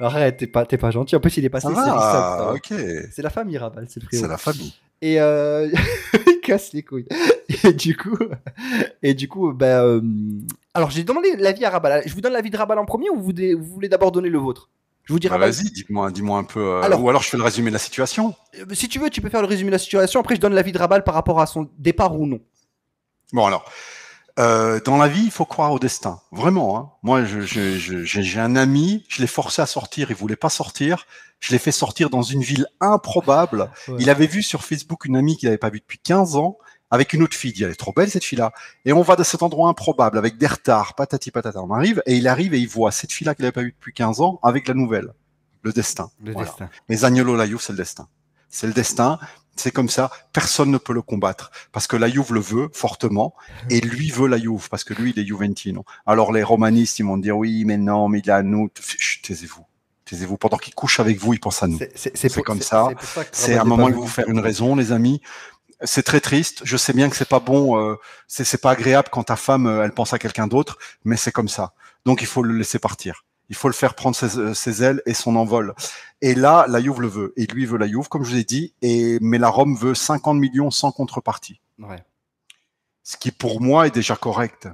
Arrête, t'es pas gentil. En plus, il est passé. Ah, ok. C'est la famille, Rabal, c'est le frérot. C'est la famille. Et il casse les couilles. Et du coup, alors j'ai demandé l'avis à Rabal. Je vous donne l'avis de Rabal en premier ou vous voulez d'abord donner le vôtre? Je vous dis Rabal. Vas-y, dis-moi un peu. Alors- ou alors je fais le résumé de la situation. Si tu veux, tu peux faire le résumé de la situation. Après, je donne l'avis de Rabal par rapport à son départ ou non. Bon alors, dans la vie, il faut croire au destin. Vraiment. Hein. Moi, j'ai un ami, je l'ai forcé à sortir, il voulait pas sortir. Je l'ai fait sortir dans une ville improbable. Ouais. Il avait vu sur Facebook une amie qu'il n'avait pas vue depuis 15 ans avec une autre fille. Il dit, elle est trop belle cette fille-là. Et on va dans cet endroit improbable avec des retards, patati patata. On arrive et il voit cette fille-là qu'il n'avait pas vue depuis 15 ans avec la nouvelle. Le destin. Le Voilà. destin. Mais Zaniolo, la Juve, c'est le destin. C'est le destin. C'est comme ça. Personne ne peut le combattre parce que la Juve le veut fortement et lui veut la Juve parce que lui, il est Juventino. Alors les romanistes, ils vont dire oui, mais non, mais il est à nous. Chut, taisez-vous. Taisez-vous. Pendant qu'il couche avec vous, il pense à nous. C'est comme ça. C'est un moment où vous faire une raison, les amis. C'est très triste. Je sais bien que c'est pas bon, c'est pas agréable quand ta femme elle pense à quelqu'un d'autre, mais c'est comme ça. Donc il faut le laisser partir. Il faut le faire prendre ses ailes et son envol. Et là, la Juve le veut. Et lui veut la Juve, comme je vous ai dit. Mais la Rome veut 50 millions sans contrepartie. Ouais. Ce qui pour moi est déjà correct.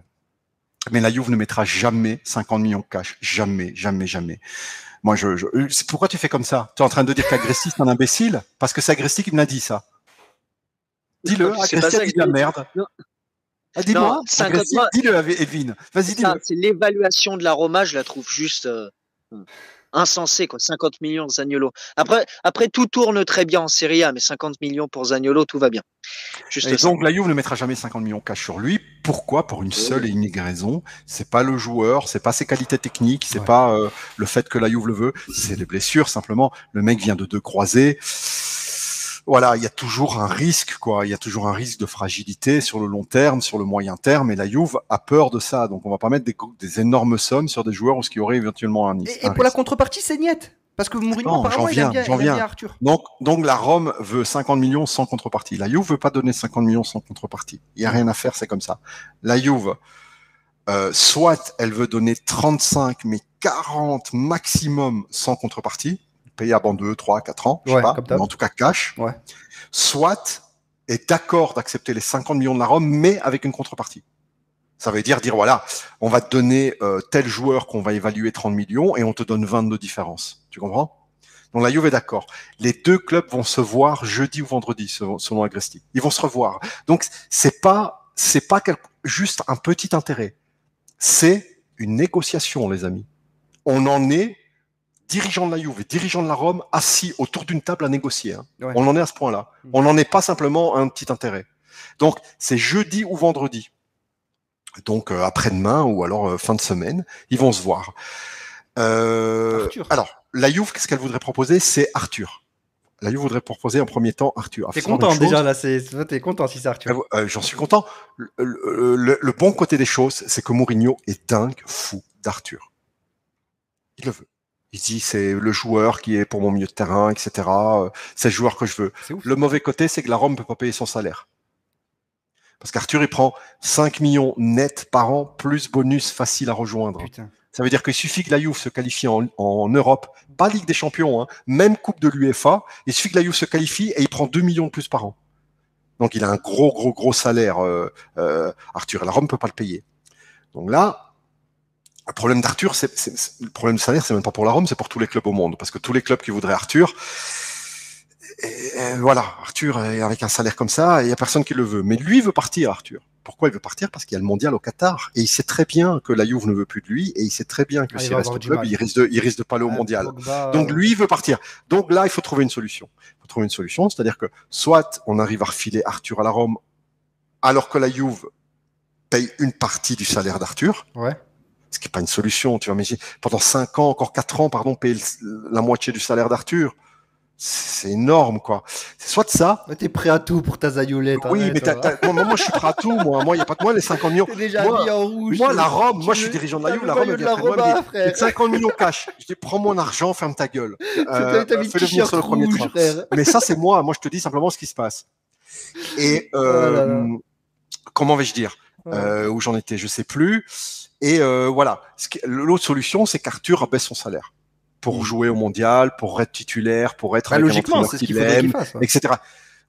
Mais la Juve ne mettra jamais 50 millions cash. Jamais, jamais, jamais. Moi, c'est pourquoi tu fais comme ça? Tu es en train de dire qu'Agressi c'est un imbécile? Parce que c'est Agressi qui me l'a dit ça. Dis-le, C'est pas Agressi ça a dit que de la je- merde. Non. Ah, dis-moi, Non, 50 Agressi, dis-le, Edwin. Vas-y, dis-le. Ça, c'est l'évaluation de la Roma, je la trouve juste insensée, quoi. 50 millions Zaniolo. Après, tout tourne très bien en Serie A, mais 50 millions pour Zaniolo, tout va bien. Juste Et ça. donc, la Juve ne mettra jamais 50 millions cash sur lui. Pourquoi? Pour une seule et unique raison. C'est pas le joueur, c'est pas ses qualités techniques, c'est pas le fait que la Juve le veut, c'est les blessures, simplement. Le mec vient de 2 croisés. voilà, il y a toujours un risque, quoi. Il y a toujours un risque de fragilité sur le long terme, sur le moyen terme, et la Juve a peur de ça. Donc, on va pas mettre des énormes sommes sur des joueurs où ce qui aurait éventuellement un Et un pour la risque. contrepartie, c'est niet. Parce que Mourinho, Non, apparemment, il aime bien Arthur. Donc, la Rome veut 50 millions sans contrepartie. La Juve veut pas donner 50 millions sans contrepartie. Il y a rien à faire, c'est comme ça. La Juve, soit elle veut donner 35, mais 40 maximum sans contrepartie, payable en 2, 3, 4 ans, je sais Ouais, pas, comme mais d'hab. en tout cas cash. Ouais. Soit est d'accord d'accepter les 50 millions de la Rome, mais avec une contrepartie. Ça veut dire voilà, on va te donner tel joueur qu'on va évaluer 30 millions et on te donne 20 de différence. Tu comprends? Donc la Juve est d'accord. Les deux clubs vont se voir jeudi ou vendredi, selon Agresti. Ils vont se revoir. Donc c'est pas juste un petit intérêt. C'est une négociation, les amis. On en est dirigeants de la Juve et dirigeants de la Rome assis autour d'une table à négocier. Hein. Ouais. On en est à ce point-là. On n'en est pas simplement un petit intérêt. Donc c'est jeudi ou vendredi. Donc après-demain ou alors fin de semaine, ils vont se voir. Alors, la Juve, qu'est-ce qu'elle voudrait proposer? C'est Arthur. La Juve voudrait proposer en premier temps Arthur. T'es content déjà là, t'es content si c'est Arthur. J'en suis content. Le bon côté des choses, c'est que Mourinho est dingue fou d'Arthur. Il le veut. Il dit c'est le joueur qui est pour mon milieu de terrain, etc. C'est le joueur que je veux. Le mauvais côté, c'est que la Rome ne peut pas payer son salaire. Parce qu'Arthur, il prend 5 millions net par an, plus bonus facile à rejoindre. Putain. Ça veut dire qu'il suffit que la Juve se qualifie en Europe, pas Ligue des Champions, hein, même Coupe de l'UEFA, il suffit que la Juve se qualifie et il prend 2 millions de plus par an. Donc il a un gros salaire, Arthur. Et la Rome ne peut pas le payer. Donc là, le problème d'Arthur, le problème de salaire, c'est même pas pour la Rome, c'est pour tous les clubs au monde. Parce que tous les clubs qui voudraient Arthur, voilà, Arthur est avec un salaire comme ça, il y a personne qui le veut. Mais lui veut partir, Arthur. Pourquoi il veut partir? Parce qu'il y a le mondial au Qatar. Et il sait très bien que la Juve ne veut plus de lui. Et il sait très bien que s'il reste au club, il risque de pas aller au mondial. Donc lui, il veut partir. Donc là, il faut trouver une solution. C'est-à-dire que soit on arrive à refiler Arthur à la Rome, alors que la Juve paye une partie du salaire d'Arthur. Ouais. Ce qui n'est pas une solution. Tu vas m'imaginer, pendant 5 ans, encore 4 ans, pardon, payer la moitié du salaire d'Arthur. C'est énorme, quoi. C'est soit de ça. T'es prêt à tout pour ta Zagnolette. Oui, mais moi, je suis prêt à tout. Moi, il y a pas de moi les 50 millions. T'es déjà habillé en rouge. Moi, la Rome, moi, je suis dirigeant de la Juve. La Rome, elle vient après moi. Elle dit 50 millions cash. Je dis, prends mon argent, ferme ta gueule. Fais-le venir sur le premier train. Mais ça, c'est moi. Moi, je te dis simplement ce qui se passe. Et comment vais-je dire où j'en étais, je sais plus. Et voilà. L'autre solution, c'est qu'Arthur abaisse son salaire. Pour jouer au mondial, pour être titulaire, pour être avec logiquement, c'est ce qu'il faudrait qu'il fasse, etc.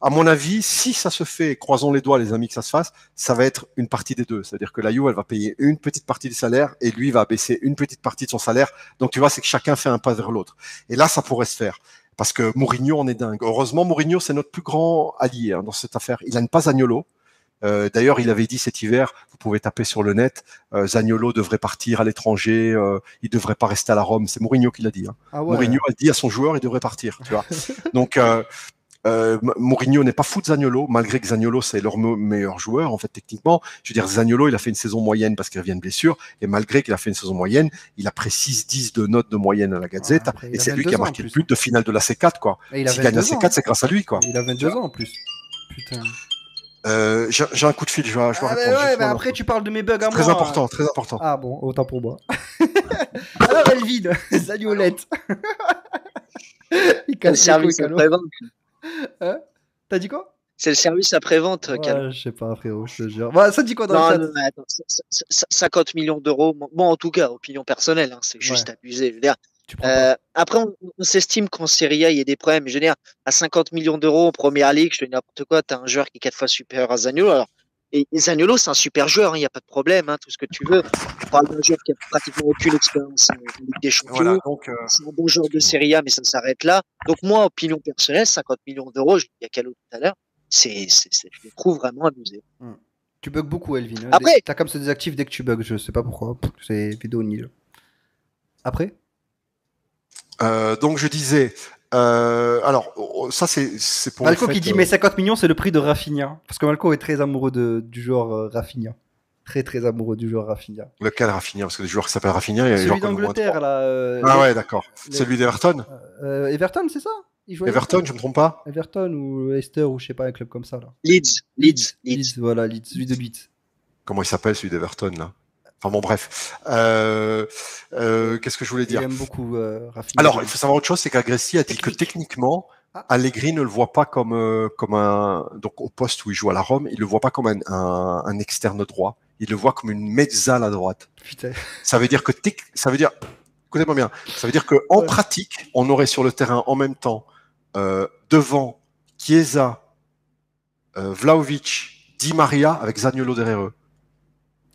À mon avis, si ça se fait, croisons les doigts, les amis, que ça se fasse, ça va être une partie des deux. C'est-à-dire que la Juve, elle va payer une petite partie du salaire et lui va abaisser une petite partie de son salaire. Donc tu vois, c'est que chacun fait un pas vers l'autre. Et là, ça pourrait se faire. Parce que Mourinho en est dingue. Heureusement, Mourinho, c'est notre plus grand allié dans cette affaire. Il n'aime pas Zaniolo. D'ailleurs, il avait dit cet hiver, vous pouvez taper sur le net, Zaniolo devrait partir à l'étranger, il devrait pas rester à la Rome. C'est Mourinho qui l'a dit. Hein. Ah ouais. Mourinho a dit à son joueur, il devrait partir. Tu vois. Donc, Mourinho n'est pas fou de Zaniolo, malgré que Zaniolo c'est leur meilleur joueur en fait techniquement. Je veux dire, Zaniolo, il a fait une saison moyenne parce qu'il revient de blessure, et malgré qu'il a fait une saison moyenne, il a pris 6-10 de notes de moyenne à la Gazette, et c'est lui qui a marqué le but de finale de la C4, quoi. S'il gagne la C4, c'est grâce à lui, quoi. Il a 22 ans en plus. Putain. J'ai un coup de fil, je vais répondre. Ouais, mais après tu parles de mes bugs à moi. Très important, très important. Ah bon, autant pour moi. Alors Elvin, Zagnolette. Il casse le service après-vente. T'as dit quoi? C'est le service après-vente. Ouais, je sais pas, frérot, je te jure. Bah, ça dit quoi dans le chat? Non, attends, 50 millions d'euros. Bon, en tout cas, opinion personnelle, hein, c'est juste abusé. Je veux dire. Après, on s'estime qu'en Serie A, il y a des problèmes. Je veux dire, à 50 millions d'euros en première ligue, je te dis n'importe quoi, t'as un joueur qui est 4 fois supérieur à Zaniolo. Alors, et Zaniolo, c'est un super joueur, il n'y a pas de problème, hein, tout ce que tu veux. On parle d'un joueur qui a pratiquement aucune expérience en Ligue des Champions. Voilà, c'est un bon joueur de Serie A, mais ça s'arrête là. Donc, moi, opinion personnelle, 50 millions d'euros, je l'ai dit à Calo tout à l'heure, je le trouve vraiment abusé. Tu bugs beaucoup, Elvin. Après, t'as comme se désactive dès que tu bugs, je sais pas pourquoi. C'est vidéo nil. Après? Donc je disais, alors ça c'est pour Malco qui dit mais 50 millions c'est le prix de Rafinha, parce que Malco est très amoureux du joueur Rafinha, très amoureux du joueur Rafinha. Lequel Rafinha? Parce que des joueurs qui s'appellent Rafinha, il y a celui d'Angleterre là. Ah ouais, d'accord. Celui d'Everton. Everton, c'est ça? Il joue à Everton, je me trompe pas? Everton ou Leicester ou je sais pas, un club comme ça là. Leeds. Voilà, Leeds, celui de Leeds. Comment il s'appelle celui d'Everton là? Enfin bon, bref. Qu'est-ce que je voulais dire? J'aime beaucoup Rafinha. Alors, il faut savoir autre chose, c'est qu'Agresti a dit que techniquement, Ah. Allegri ne le voit pas comme un donc au poste où il joue à la Rome, il le voit pas comme un externe droit, il le voit comme une mezzale à droite. Putain. Ça veut dire que écoutez-moi bien, ça veut dire que en pratique, on aurait sur le terrain en même temps devant Chiesa, Vlahovic, Di Maria avec Zaniolo derrière eux.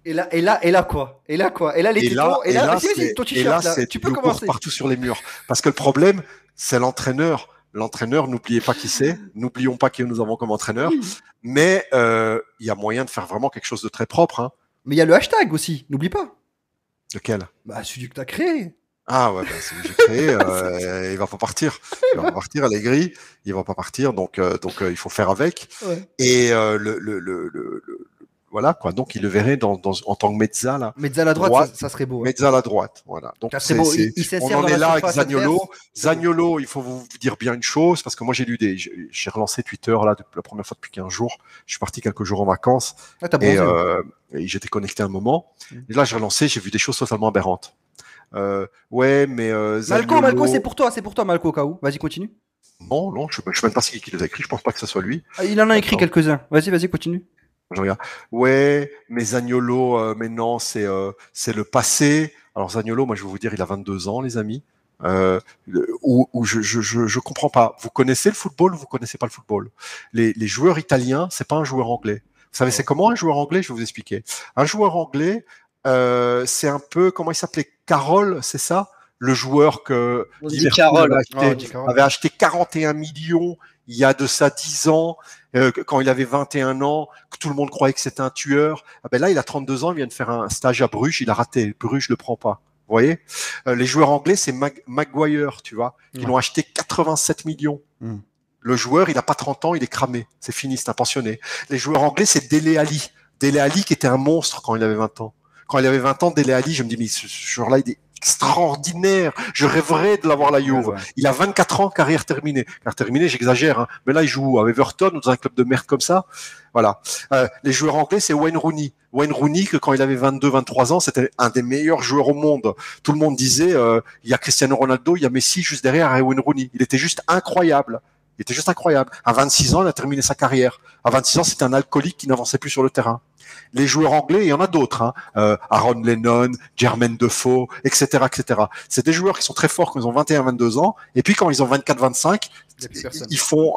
Et là quoi? Et là les tétons. Et là, vas-y, ton t-shirt là. Tu peux commencer. Partout sur les murs. Parce que le problème, c'est l'entraîneur. L'entraîneur, n'oubliez pas qui c'est. N'oublions pas qui nous avons comme entraîneur. Oui. Mais il y a moyen de faire vraiment quelque chose de très propre. Hein. Mais il y a le hashtag aussi, n'oublie pas. Lequel? Bah, celui que t'as créé. Ah ouais, celui que j'ai créé, il va pas partir. Il va pas partir, Allegri. Il va pas partir, donc il faut faire avec. Ouais. Et voilà quoi. Donc il le verrait en tant que mezzala. Mezzala à droite, ça serait beau. Ouais. Mezzala à droite, voilà. Donc Ça serait beau. on en est là avec Zaniolo. Zaniolo, il faut vous dire bien une chose parce que moi j'ai relancé Twitter là la première fois depuis 15 jours. Je suis parti quelques jours en vacances et j'étais connecté un moment. Et là j'ai relancé, j'ai vu des choses totalement aberrantes. Ouais, mais Zaniolo... Malco, c'est pour toi, Malco, Kaou. Vas-y, continue. Non, je sais même pas qui les a écrit. Je pense pas que ce soit lui. Ah, il en a écrit quelques-uns. Vas-y, continue. Je regarde. Ouais, mais Zaniolo, mais non, c'est le passé. Alors Zaniolo, moi je vais vous dire, il a 22 ans, les amis. Je comprends pas. Vous connaissez le football ou vous connaissez pas le football? Les joueurs italiens, c'est pas un joueur anglais. Vous savez, c'est comment un joueur anglais? Je vais vous expliquer. Un joueur anglais, c'est un peu, comment il s'appelait? Carroll, c'est ça? Le joueur que Carroll avait acheté 41 millions il y a de ça 10 ans, quand il avait 21 ans, que tout le monde croyait que c'était un tueur. Ah ben là, il a 32 ans, il vient de faire un stage à Bruges, il a raté. Bruges le prend pas. Vous voyez? Les joueurs anglais, c'est Maguire, tu vois. Ils l'ont acheté 87 millions. Le joueur, il a pas 30 ans, il est cramé. C'est fini, c'est un pensionné. Les joueurs anglais, c'est Dele Alli. Dele Alli qui était un monstre quand il avait 20 ans. Quand il avait 20 ans, Dele Alli, je me dis, mais ce joueur-là, il est extraordinaire. Je rêverais de l'avoir la Juve. Ouais. Il a 24 ans, carrière terminée. Carrière terminée, j'exagère, hein. Mais là, il joue à Everton, dans un club de merde comme ça. Voilà. Les joueurs anglais, c'est Wayne Rooney. Wayne Rooney, que quand il avait 22-23 ans, c'était un des meilleurs joueurs au monde. Tout le monde disait, il y a Cristiano Ronaldo, il y a Messi juste derrière Wayne Rooney. Il était juste incroyable. Il était juste incroyable. À 26 ans, il a terminé sa carrière. À 26 ans, c'était un alcoolique qui n'avançait plus sur le terrain. Les joueurs anglais, il y en a d'autres, hein. Aaron Lennon, Jermaine Defoe, etc., etc. C'est des joueurs qui sont très forts quand ils ont 21, 22 ans, et puis quand ils ont 24, 25, ils font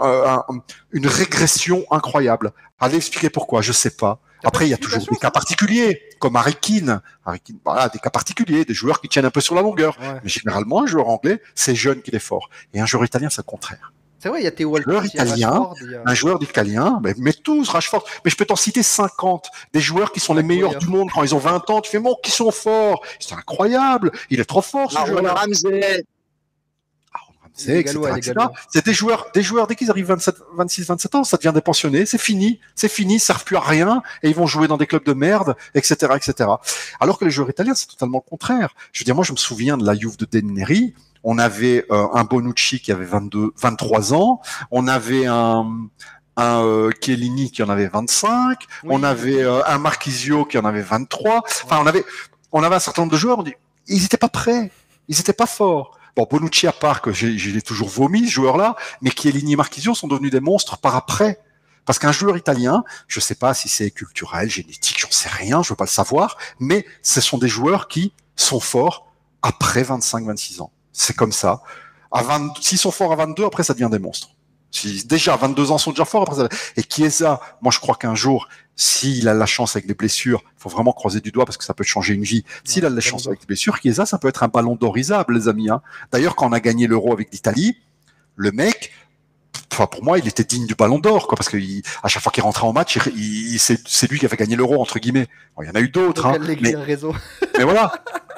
une régression incroyable. Allez expliquer pourquoi, je sais pas. Après, il y a toujours des cas particuliers, comme Harry Kane, voilà, des cas particuliers, des joueurs qui tiennent un peu sur la longueur. Ouais. Mais généralement, un joueur anglais, c'est jeune qu'il est fort. Et un joueur italien, c'est le contraire. C'est vrai, il y a Théo Walcott, un joueur italien, mais tous, Rashford. Mais je peux t'en citer 50, des joueurs qui sont les meilleurs du monde quand ils ont 20 ans. Tu fais, bon, qui sont forts. C'est incroyable. Il est trop fort, ce joueur-là. Ramsey, etc. C'est des joueurs, dès qu'ils arrivent 26, 27 ans, ça devient des pensionnés. C'est fini, ils servent plus à rien et ils vont jouer dans des clubs de merde, etc., etc. Alors que les joueurs italiens, c'est totalement le contraire. Je veux dire, moi, je me souviens de la Juve de De Neri. On avait un Bonucci qui avait 23 ans. On avait un Chiellini qui en avait 25. Oui. On avait un Marchisio qui en avait 23. Enfin, on avait un certain nombre de joueurs. On dit, ils n'étaient pas prêts. Ils n'étaient pas forts. Bon, Bonucci à part que j'ai toujours vomi, ce joueur-là. Mais Chiellini et Marchisio sont devenus des monstres par après. Parce qu'un joueur italien, je sais pas si c'est culturel, génétique, j'en sais rien, je veux pas le savoir. Mais ce sont des joueurs qui sont forts après 25, 26 ans. C'est comme ça. S'ils sont forts à 22, après, ça devient des monstres. Si déjà 22 ans sont déjà forts, après ça... Et Chiesa, moi, je crois qu'un jour, s'il a la chance avec les blessures, il faut vraiment croiser du doigt parce que ça peut changer une vie. S'il a la chance avec les blessures, Chiesa, ça peut être un ballon d'orisable, les amis. Hein. D'ailleurs, quand on a gagné l'Euro avec l'Italie, le mec, enfin, pour moi, il était digne du ballon d'or, quoi, parce que à chaque fois qu'il rentrait en match, c'est lui qui avait gagné l'Euro, entre guillemets. Bon, il y en a eu d'autres, hein. Allegri a raison. Mais voilà.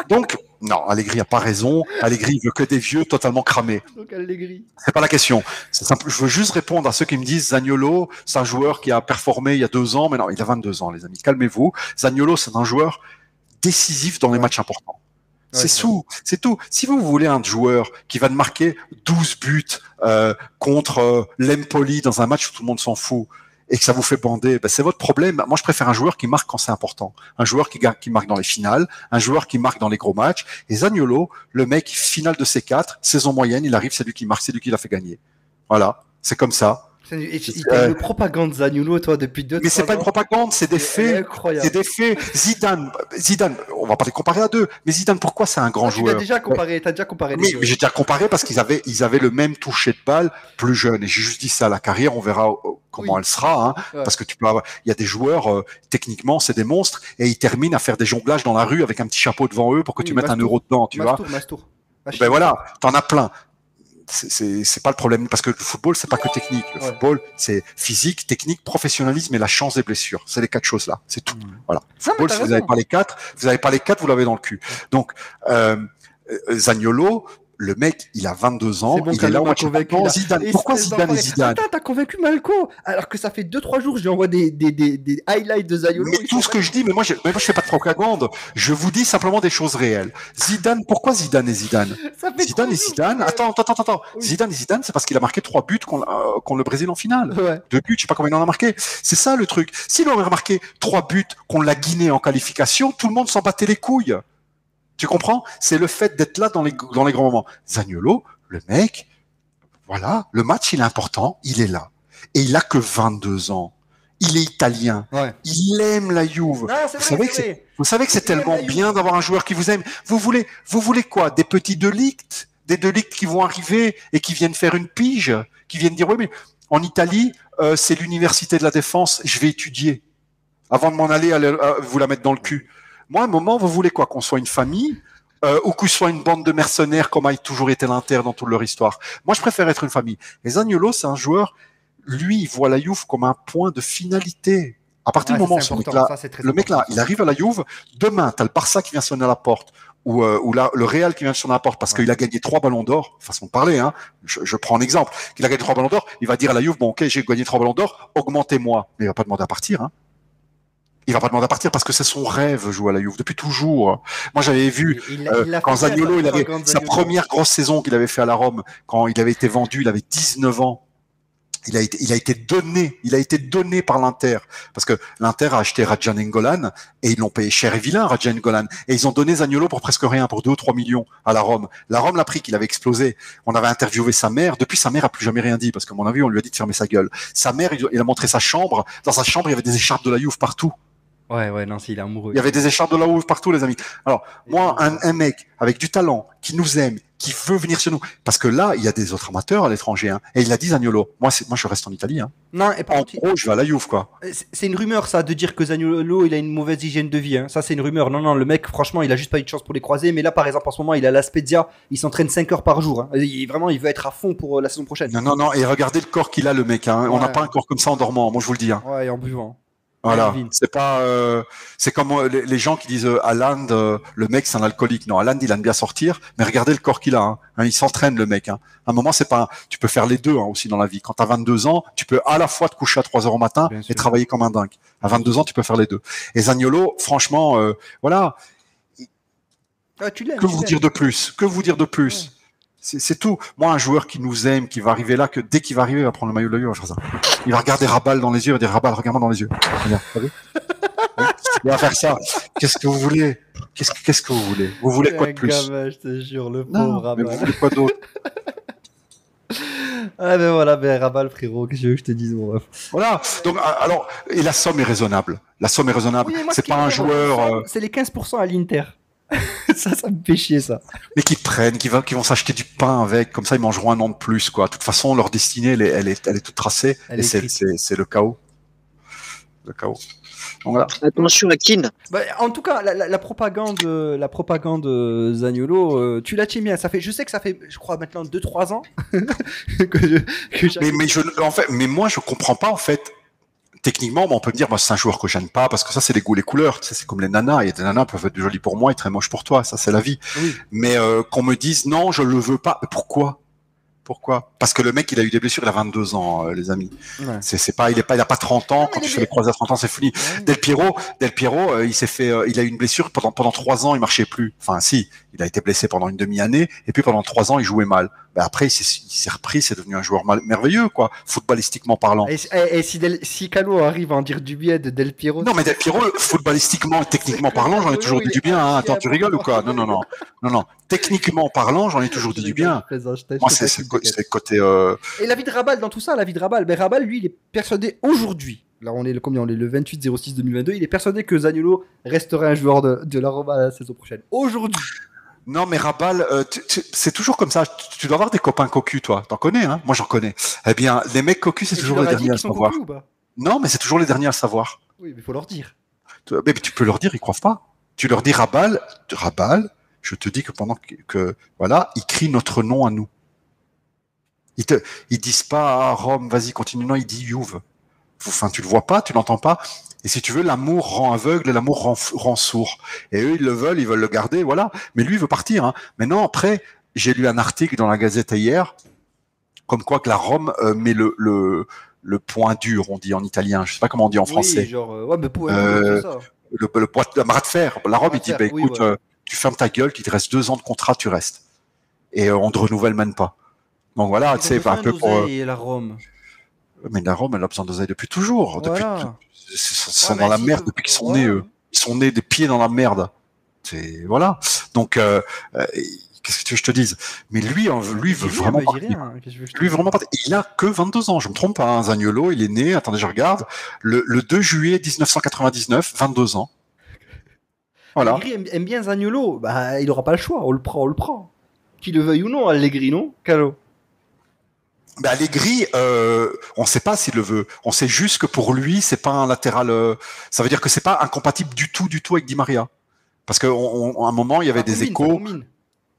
Donc, non, Allegri a pas raison. Allegri, il veut que des vieux totalement cramés. Donc, Allegri. C'est pas la question. C'est simple. Je veux juste répondre à ceux qui me disent Zaniolo, c'est un joueur qui a performé il y a 2 ans, mais non, il a 22 ans, les amis. Calmez-vous. Zaniolo, c'est un joueur décisif dans les matchs importants. C'est tout. Si vous voulez un joueur qui va te marquer 12 buts contre l'Empoli dans un match où tout le monde s'en fout et que ça vous fait bander, ben c'est votre problème. Moi, je préfère un joueur qui marque quand c'est important, un joueur qui marque dans les finales, un joueur qui marque dans les gros matchs. Et Zaniolo, le mec, finale de C4, saison moyenne, il arrive, c'est lui qui marque, c'est lui qui l'a fait gagner. Voilà, c'est comme ça. T'as une propagande Zaniolo, toi, depuis 2 ans. Mais c'est pas une propagande, c'est des faits. Incroyable. C'est des faits. Zidane, on va pas les comparer à deux, mais Zidane, pourquoi c'est un grand joueur? T'as déjà comparé les Mais deux. j'ai déjà comparé parce qu'ils avaient le même toucher de balle plus jeune. Et j'ai juste dit ça, la carrière, on verra comment elle sera, hein, parce que il y a des joueurs, techniquement, c'est des monstres, et ils terminent à faire des jonglages dans la rue avec un petit chapeau devant eux pour que tu mettes un euro dedans, tu vois. Mastour. Ben voilà, t'en as plein. C'est pas le problème parce que le football c'est pas que technique. Le football c'est physique, technique, professionnalisme et la chance des blessures. C'est les 4 choses là. C'est tout. Voilà. Le football, si vous n'avez pas les 4, vous l'avez dans le cul. Donc Zaniolo, le mec, il a 22 ans, bon, il est là au match convaincu. Zidane. Pourquoi Zidane et Zidane? Attends, t'as convaincu Malco, alors que ça fait 2-3 jours, je lui envoie des highlights de Zaniolo. Mais tout ce que je dis, mais moi je fais pas de propagande. Je vous dis simplement des choses réelles. Zidane, pourquoi Zidane et Zidane? Zidane et Zidane. Attends. Oui. Zidane et Zidane, c'est parce qu'il a marqué 3 buts contre le Brésil en finale. Ouais. 2 buts, je sais pas combien il en a marqué. C'est ça le truc. S'il aurait marqué 3 buts contre la Guinée en qualification, tout le monde s'en battait les couilles. Tu comprends? C'est le fait d'être là dans les grands moments. Zaniolo, le mec, voilà, le match il est important, il est là. Et il a que 22 ans. Il est italien. Ouais. Il aime la Juve. Non, vous savez que c'est tellement bien d'avoir un joueur qui vous aime. Vous voulez quoi? Des petits delicts? Des delicts qui vont arriver et qui viennent faire une pige? Qui viennent dire, oui, mais en Italie, c'est l'université de la défense, je vais étudier. Avant de m'en aller vous la mettre dans le cul. Moi, à un moment, vous voulez quoi? Qu'on soit une famille ou qu'on soit une bande de mercenaires comme a toujours été l'Inter dans toute leur histoire? Moi, je préfère être une famille. Et Zaniolo, c'est un joueur, lui, il voit la Juve comme un point de finalité. À partir du moment où le mec là, il arrive à la Juve, demain, tu as le Barça qui vient sonner à la porte ou là, le Real qui vient sonner à la porte parce qu'il a gagné 3 ballons d'or, façon de parler, hein. Je prends un exemple. Il a gagné 3 ballons d'or, il va dire à la Juve, bon, ok, j'ai gagné 3 ballons d'or, augmentez-moi. Mais il va pas demander à partir, hein. Il va pas demander à partir parce que c'est son rêve jouer à la Juve depuis toujours. Moi j'avais vu quand Zaniolo il avait sa première grosse saison qu'il avait fait à la Rome, quand il avait été vendu, il avait 19 ans. Il a été donné par l'Inter parce que l'Inter a acheté Radja Nainggolan et ils l'ont payé cher et vilain Radja Nainggolan et ils ont donné Zaniolo pour presque rien, pour 2 ou 3 millions à la Rome. La Rome l'a pris qu'il avait explosé. On avait interviewé sa mère. Depuis, sa mère a plus jamais rien dit parce qu'à mon avis on lui a dit de fermer sa gueule. Sa mère, il a montré sa chambre. Dans sa chambre il y avait des écharpes de la Juve partout. Ouais, non, il est amoureux. Il y avait des écharpes de la Juve partout, les amis. Alors, moi, un mec avec du talent, qui nous aime, qui veut venir chez nous, parce que là, il y a des autres amateurs à l'étranger, hein. Et il a dit Zaniolo. Moi, je reste en Italie, hein. Non, et par contre, je vais à la Juve, quoi. C'est une rumeur, ça, de dire que Zaniolo, il a une mauvaise hygiène de vie, hein. Ça, c'est une rumeur. Non, le mec, franchement, il a juste pas eu de chance pour les croiser. Mais là, par exemple, en ce moment, il a la Spezia. Il s'entraîne 5 heures par jour, hein. Vraiment, il veut être à fond pour la saison prochaine. Non. Et regardez le corps qu'il a, le mec, hein. On n'a pas un corps comme ça en dormant. Moi, je vous le dis, hein. Ouais, et en buvant. Voilà, c'est pas, c'est comme les gens qui disent Haaland, le mec c'est un alcoolique. Non, Haaland il aime bien sortir, mais regardez le corps qu'il a. Hein. Il s'entraîne le mec. Hein. À un moment c'est pas, tu peux faire les deux hein, aussi dans la vie. Quand t'as 22 ans, tu peux à la fois te coucher à 3 heures au matin et travailler comme un dingue. À 22 ans, tu peux faire les deux. Et Zaniolo, franchement, voilà. Que vous dire de plus? C'est tout. Moi, un joueur qui nous aime, qui va arriver là, que dès qu'il va arriver, il va prendre le maillot de la Juve, il va faire ça. Il va regarder Rabal dans les yeux, il va dire Rabal, regarde-moi dans les yeux. Regarde, t'as vu? Il va faire ça. Qu'est-ce que vous voulez? Qu'est-ce que vous voulez? Vous voulez quoi de plus? Gamin, je te jure, le pauvre Rabal. Mais vous voulez quoi d'autre? Ah ben voilà, Rabal, frérot, qu'est-ce que je te dise, mon ref. Voilà. Donc, alors, et la somme est raisonnable. La somme est raisonnable. Oui, c'est pas un joueur. C'est les 15% à l'Inter. ça me fait chier, ça. Mais qui prennent, qui vont s'acheter du pain avec, comme ça ils mangeront un an de plus, quoi. De toute façon, leur destinée, elle est toute tracée, et c'est le chaos. Le chaos. Donc, voilà. Attention à Keane. Bah, en tout cas, la propagande Zaniolo, tu l'as bien. Je sais que ça fait, je crois maintenant 2-3 ans mais moi je comprends pas en fait. Techniquement, on peut me dire, moi, c'est un joueur que j'aime pas, parce que ça, c'est les goûts, les couleurs. Tu sais, c'est comme les nanas. Il y a des nanas qui peuvent être jolies pour moi et très moches pour toi. Ça, c'est la vie. Oui. Mais qu'on me dise, non, je le veux pas. Pourquoi? Pourquoi? Parce que le mec, il a eu des blessures, il a 22 ans, les amis. Ouais. C'est pas, il a pas 30 ans. Non, Quand mais tu fais les croisés à 30 ans, c'est fini. Ouais. Del Piero, il s'est fait, il a eu une blessure pendant 3 ans, il marchait plus. Enfin, si, il a été blessé pendant une demi-année, et puis pendant 3 ans, il jouait mal. Ben après, il s'est repris, c'est devenu un joueur merveilleux, quoi, footballistiquement parlant. Et si Calo arrive à en dire du bien de Del Piero. Non, mais Del Piero, footballistiquement et techniquement parlant, j'en ai toujours dit du bien. Hein. Attends, tu rigoles ou quoi? Non. Techniquement parlant, j'en ai toujours dit du bien. Moi, c'est le côté. Et la vie de Rabal dans tout ça, la vie de Rabal. Ben, Rabal, lui, il est persuadé aujourd'hui. Là, on est le 28-06-2022. Il est persuadé que Zaniolo restera un joueur de la Roma la saison prochaine. Aujourd'hui. Non, mais Rabal, c'est toujours comme ça. Tu dois avoir des copains cocus, toi. T'en connais, hein? Moi, j'en connais. Eh bien, les mecs cocus, c'est toujours les derniers à savoir. Non, mais c'est toujours les derniers à savoir. Oui, mais il faut leur dire. Mais tu peux leur dire, ils croient pas. Tu leur dis Rabal, je te dis que pendant que voilà, ils crient notre nom à nous. Ils disent pas Rome, vas-y, continue. Non, ils disent Juve. Enfin, tu le vois pas, tu l'entends pas. Et si tu veux, l'amour rend aveugle et l'amour rend sourd. Et eux, ils veulent le garder, voilà. Mais lui, il veut partir. Hein. Maintenant, après, j'ai lu un article dans la Gazette hier, comme quoi que la Rome met le point dur, on dit en italien. Je sais pas comment on dit en français. Oui, genre, ouais, mais c'est ça. Le bras de fer. La Rome, il dit, bah, écoute, ouais. Tu fermes ta gueule, il te reste 2 ans de contrat, tu restes. Et on te renouvelle même pas. Donc voilà, tu sais, un peu pour. Et la Rome. Mais la Rome, elle a besoin d'oseille depuis toujours. Voilà. Ils sont dans la merde depuis qu'ils sont nés, eux. Ils sont nés des pieds dans la merde. Voilà. Donc, qu'est-ce que tu veux que je te dise? Mais lui veut vraiment partir. Lui vraiment partir. Il a que 22 ans. Je me trompe pas. Hein. Zaniolo, il est né. Attendez, je regarde. Le 2 juillet 1999, 22 ans. Voilà. Allegri aime bien Zaniolo. Bah, il aura pas le choix. On le prend. Qu'il le veuille ou non, Allegri, non, Calo? Ben Allegri, on sait pas s'il le veut. On sait juste que pour lui, c'est pas un latéral. Ça veut dire que c'est pas incompatible du tout avec Di Maria. Parce qu'à un moment, il y avait des échos.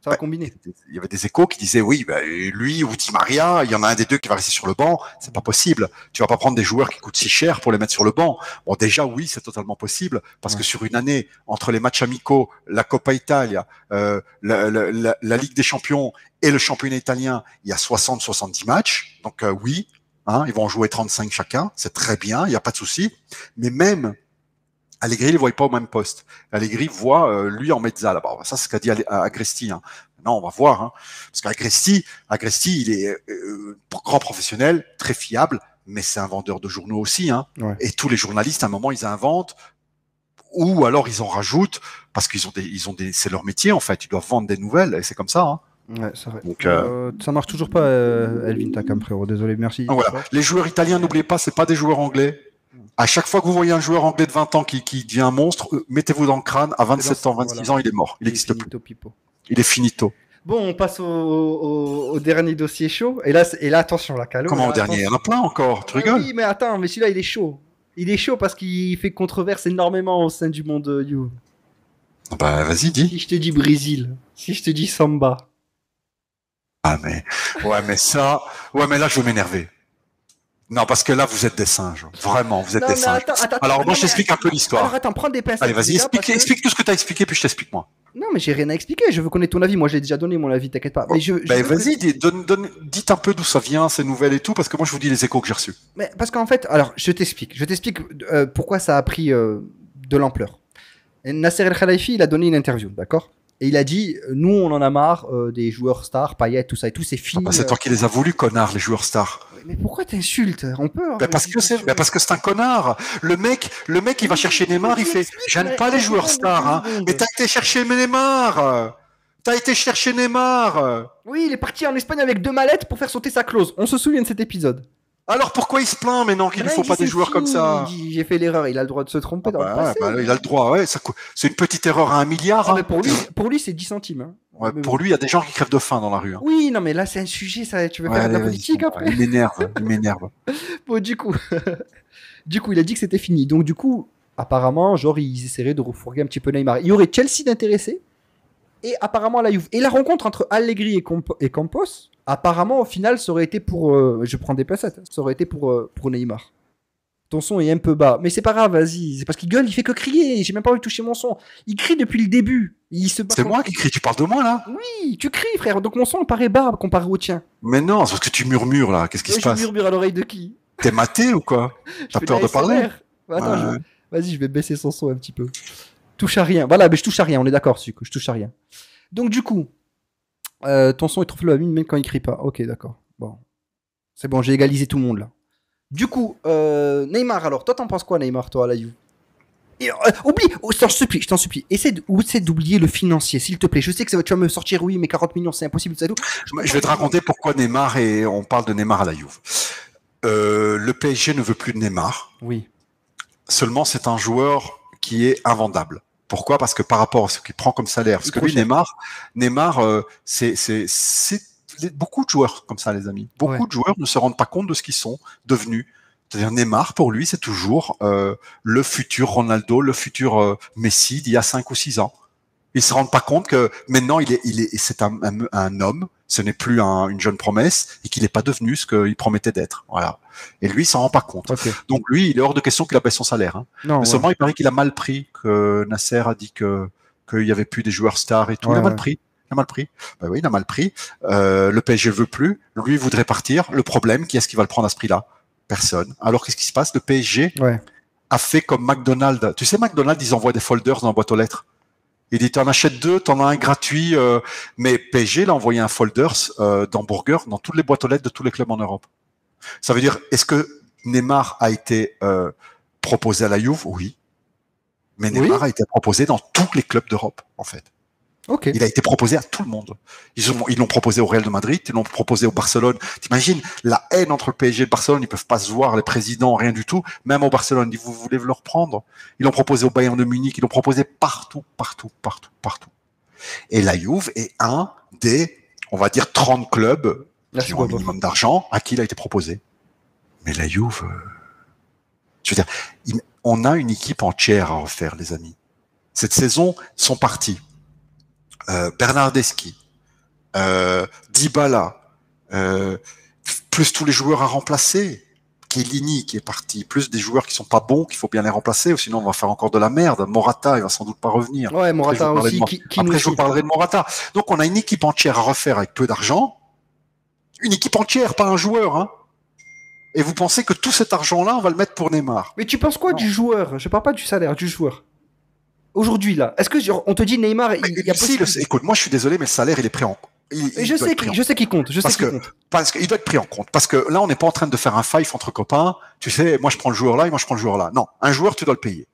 Ça va combiner. Il y avait des échos qui disaient oui, ben, lui ou Di Maria, il y en a un des deux qui va rester sur le banc. C'est pas possible. Tu vas pas prendre des joueurs qui coûtent si cher pour les mettre sur le banc. Bon, déjà oui, c'est totalement possible parce que sur une année, entre les matchs amicaux, la Coppa Italia, la Ligue des Champions et le championnat italien, il y a 60-70 matchs. Donc oui, hein, ils vont en jouer 35 chacun. C'est très bien, il n'y a pas de souci. Mais même Allegri, il ne voit pas au même poste. Allegri voit lui en mezzala. Bon, ça, c'est ce qu'a dit Agresti. Hein. Non, on va voir. Hein. Parce qu'Agresti, il est grand professionnel, très fiable, mais c'est un vendeur de journaux aussi. Hein. Ouais. Et tous les journalistes, à un moment, ils inventent ou alors ils en rajoutent parce qu'ils c'est leur métier en fait. Ils doivent vendre des nouvelles et c'est comme ça. Hein. Ouais, c'est vrai. Donc, ça marche toujours pas, Elvin Takam, frérot. Désolé, merci. Voilà. Les joueurs italiens, n'oubliez pas, c'est pas des joueurs anglais. À chaque fois que vous voyez un joueur anglais de 20 ans qui devient un monstre, mettez-vous dans le crâne, à 27 ans, 26 ans, il est mort. Il n'existe plus. Pipo. Il est finito. Bon, on passe au dernier dossier chaud. Et là, attention, la Calo. Comment au dernier? Il y en a plein encore, tu rigoles? Oui, mais attends, mais celui-là, il est chaud. Il est chaud parce qu'il fait controverse énormément au sein du monde You. Bah, vas-y, dis. Si je te dis Brésil, si je te dis Samba. Ah, mais. Ouais, mais ça. Ouais, mais là, je vais m'énerver. Non, parce que là, vous êtes des singes. Vraiment, vous êtes des singes. Alors, moi, je t'explique un peu l'histoire. Alors, attends, prends des pincettes. Allez, vas-y, explique tout ce que tu as expliqué, puis je t'explique, moi. Non, mais j'ai rien à expliquer. Je veux connaître ton avis. Moi, j'ai déjà donné mon avis, t'inquiète pas. Mais vas-y, dites un peu d'où ça vient, ces nouvelles et tout, parce que moi, je vous dis les échos que j'ai reçus. Mais parce qu'en fait, alors, je t'explique pourquoi ça a pris de l'ampleur. Nasser El Khelaifi, il a donné une interview, d'accord? Et il a dit, nous, on en a marre des joueurs stars, Payet, tout ça et tout, c'est fini. Ah bah c'est toi qui les as voulu, connard, les joueurs stars. Mais pourquoi t'insultes? On peut. Bah parce que c'est un connard. Le mec, il va chercher Neymar, il fait, j'aime pas les joueurs stars, hein. Mais t'as été chercher Neymar. Oui, il est parti en Espagne avec 2 mallettes pour faire sauter sa clause. On se souvient de cet épisode. Alors pourquoi il se plaint maintenant qu'il ne faut pas des joueurs comme ça? J'ai fait l'erreur, il a le droit de se tromper dans le passé. Il a le droit, ouais. C'est une petite erreur à 1 milliard. Ah, mais pour lui c'est 10 centimes. Hein. Ouais, pour lui, il y a des gens qui crèvent de faim dans la rue. Hein. Oui, non, mais là c'est un sujet, ça. Tu veux faire de la politique après? Il m'énerve. Bon, du coup, il a dit que c'était fini. Donc du coup, apparemment, genre ils essaieraient de refourguer un petit peu Neymar. Il y aurait Chelsea d'intéressé. Et apparemment la Juve. Et la rencontre entre Allegri et Campos, apparemment au final, ça aurait été pour. Je prends des pincettes. Ça aurait été pour Neymar. Ton son est un peu bas. Mais c'est pas grave, vas-y. C'est parce qu'il gueule, il fait que crier. J'ai même pas envie de toucher mon son. Il crie depuis le début. Il se bat C'est contre- moi qui crie, tu parles de moi là? Oui, tu cries, frère. Donc mon son paraît bas comparé au tien. Mais non, c'est parce que tu murmures là, qu'est-ce qui se Je passe? murmure à l'oreille de qui? T'es maté ou quoi? Je T'as fais peur de parler? ASMR. Attends, Ouais. vas-y, je vais baisser son son un petit peu. Touche à rien. Voilà, mais je touche à rien, on est d'accord, Sucre. Je touche à rien. Donc du coup, ton son est trop faible même quand il crie pas. Ok, d'accord. Bon. C'est bon, j'ai égalisé tout le monde là. Du coup, Neymar, alors, toi t'en penses quoi, Neymar, toi, à la Juve? Et, oublie, je t'en supplie, essaie d'oublier le financier, s'il te plaît. Je sais que tu vas me sortir, oui, mais 40 millions, c'est impossible, c'est tout. Je vais te raconter pourquoi Neymar et on parle de Neymar à la Juve. Le PSG ne veut plus de Neymar. Oui. Seulement, c'est un joueur qui est invendable. Pourquoi? Parce que par rapport à ce qu'il prend comme salaire, parce que lui, Neymar, c'est beaucoup de joueurs comme ça, les amis. Beaucoup de joueurs ne se rendent pas compte de ce qu'ils sont devenus. C'est-à-dire Neymar, pour lui, c'est toujours le futur Ronaldo, le futur Messi d'il y a 5 ou 6 ans. Ils se rendent pas compte que maintenant, c'est un homme, ce n'est plus une jeune promesse, et qu'il n'est pas devenu ce qu'il promettait d'être. Voilà. Et lui, il s'en rend pas compte. Okay. Donc lui, il est hors de question qu'il abaisse son salaire. Hein. Non, mais seulement, il paraît qu'il a mal pris, que Nasser a dit qu'il y avait plus des joueurs stars et tout. Il a mal pris. Il a mal pris. Ben oui, il a mal pris. Le PSG veut plus. Lui, il voudrait partir. Le problème, qui est-ce qui va le prendre à ce prix-là? Personne. Alors, qu'est-ce qui se passe? Le PSG a fait comme McDonald's. Tu sais, McDonald's, ils envoient des folders dans la boîte aux lettres. Il dit, t'en achètes 2, t'en as un gratuit. Mais PSG, il a envoyé un folder d'hamburger dans toutes les boîtes aux lettres de tous les clubs en Europe. Ça veut dire, est-ce que Neymar a été proposé à la Juve? Oui. Mais Neymar a été proposé dans tous les clubs d'Europe, en fait. Okay. Il a été proposé à tout le monde. Ils l'ont proposé au Real de Madrid, ils l'ont proposé au Barcelone. T'imagines la haine entre le PSG et le Barcelone, ils peuvent pas se voir, les présidents, rien du tout. Même au Barcelone, ils disent, vous voulez le reprendre? Ils l'ont proposé au Bayern de Munich, ils l'ont proposé partout. Et la Juve est un des, on va dire, 30 clubs qui ont un minimum d'argent à qui il a été proposé. Mais la Juve, je veux dire, on a une équipe entière à refaire, les amis. Cette saison, sont partis Bernardeschi, Dybala, plus tous les joueurs à remplacer, Chiellini qui est parti, plus des joueurs qui sont pas bons, qu'il faut bien les remplacer, ou sinon on va faire encore de la merde. Morata, il va sans doute pas revenir. Ouais, Morata aussi. Après, je vous parlerai de Morata. Donc, on a une équipe entière à refaire avec peu d'argent. Une équipe entière, pas un joueur, hein. Et vous pensez que tout cet argent-là, on va le mettre pour Neymar? Mais tu penses quoi du joueur? Je parle pas du salaire, du joueur. Aujourd'hui, là, est-ce que on te dit Neymar, écoute, moi je suis désolé, mais le salaire, il est pris en compte. Je sais qu'il compte. Parce qu'il doit être pris en compte. Parce que là, on n'est pas en train de faire un fight entre copains. Tu sais, moi je prends le joueur là et moi je prends le joueur là. Non, un joueur, tu dois le payer.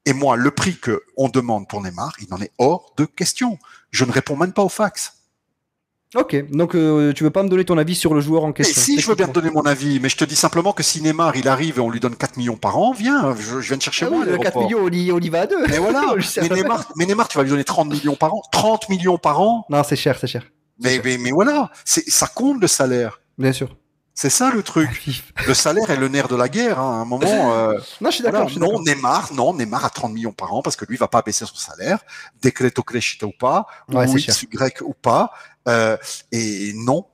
Et moi, le prix que on demande pour Neymar, il en est hors de question. Je ne réponds même pas au fax. Ok, donc tu veux pas me donner ton avis sur le joueur en question? Si, je veux bien te donner mon avis, mais je te dis simplement que si Neymar, il arrive et on lui donne 4 millions par an, viens, je viens te chercher moi. Oui, 4 millions, on y va à deux. Mais voilà, mais Neymar, tu vas lui donner 30 millions par an. 30 millions par an? Non, c'est cher. Mais voilà, ça compte le salaire. Bien sûr. C'est ça le truc. Le salaire est le nerf de la guerre, hein. À un moment. Non, je suis d'accord. Neymar a 30 millions par an parce que lui, il va pas baisser son salaire. Decreto crescita ou pas, ou X, Y ou pas. Et non.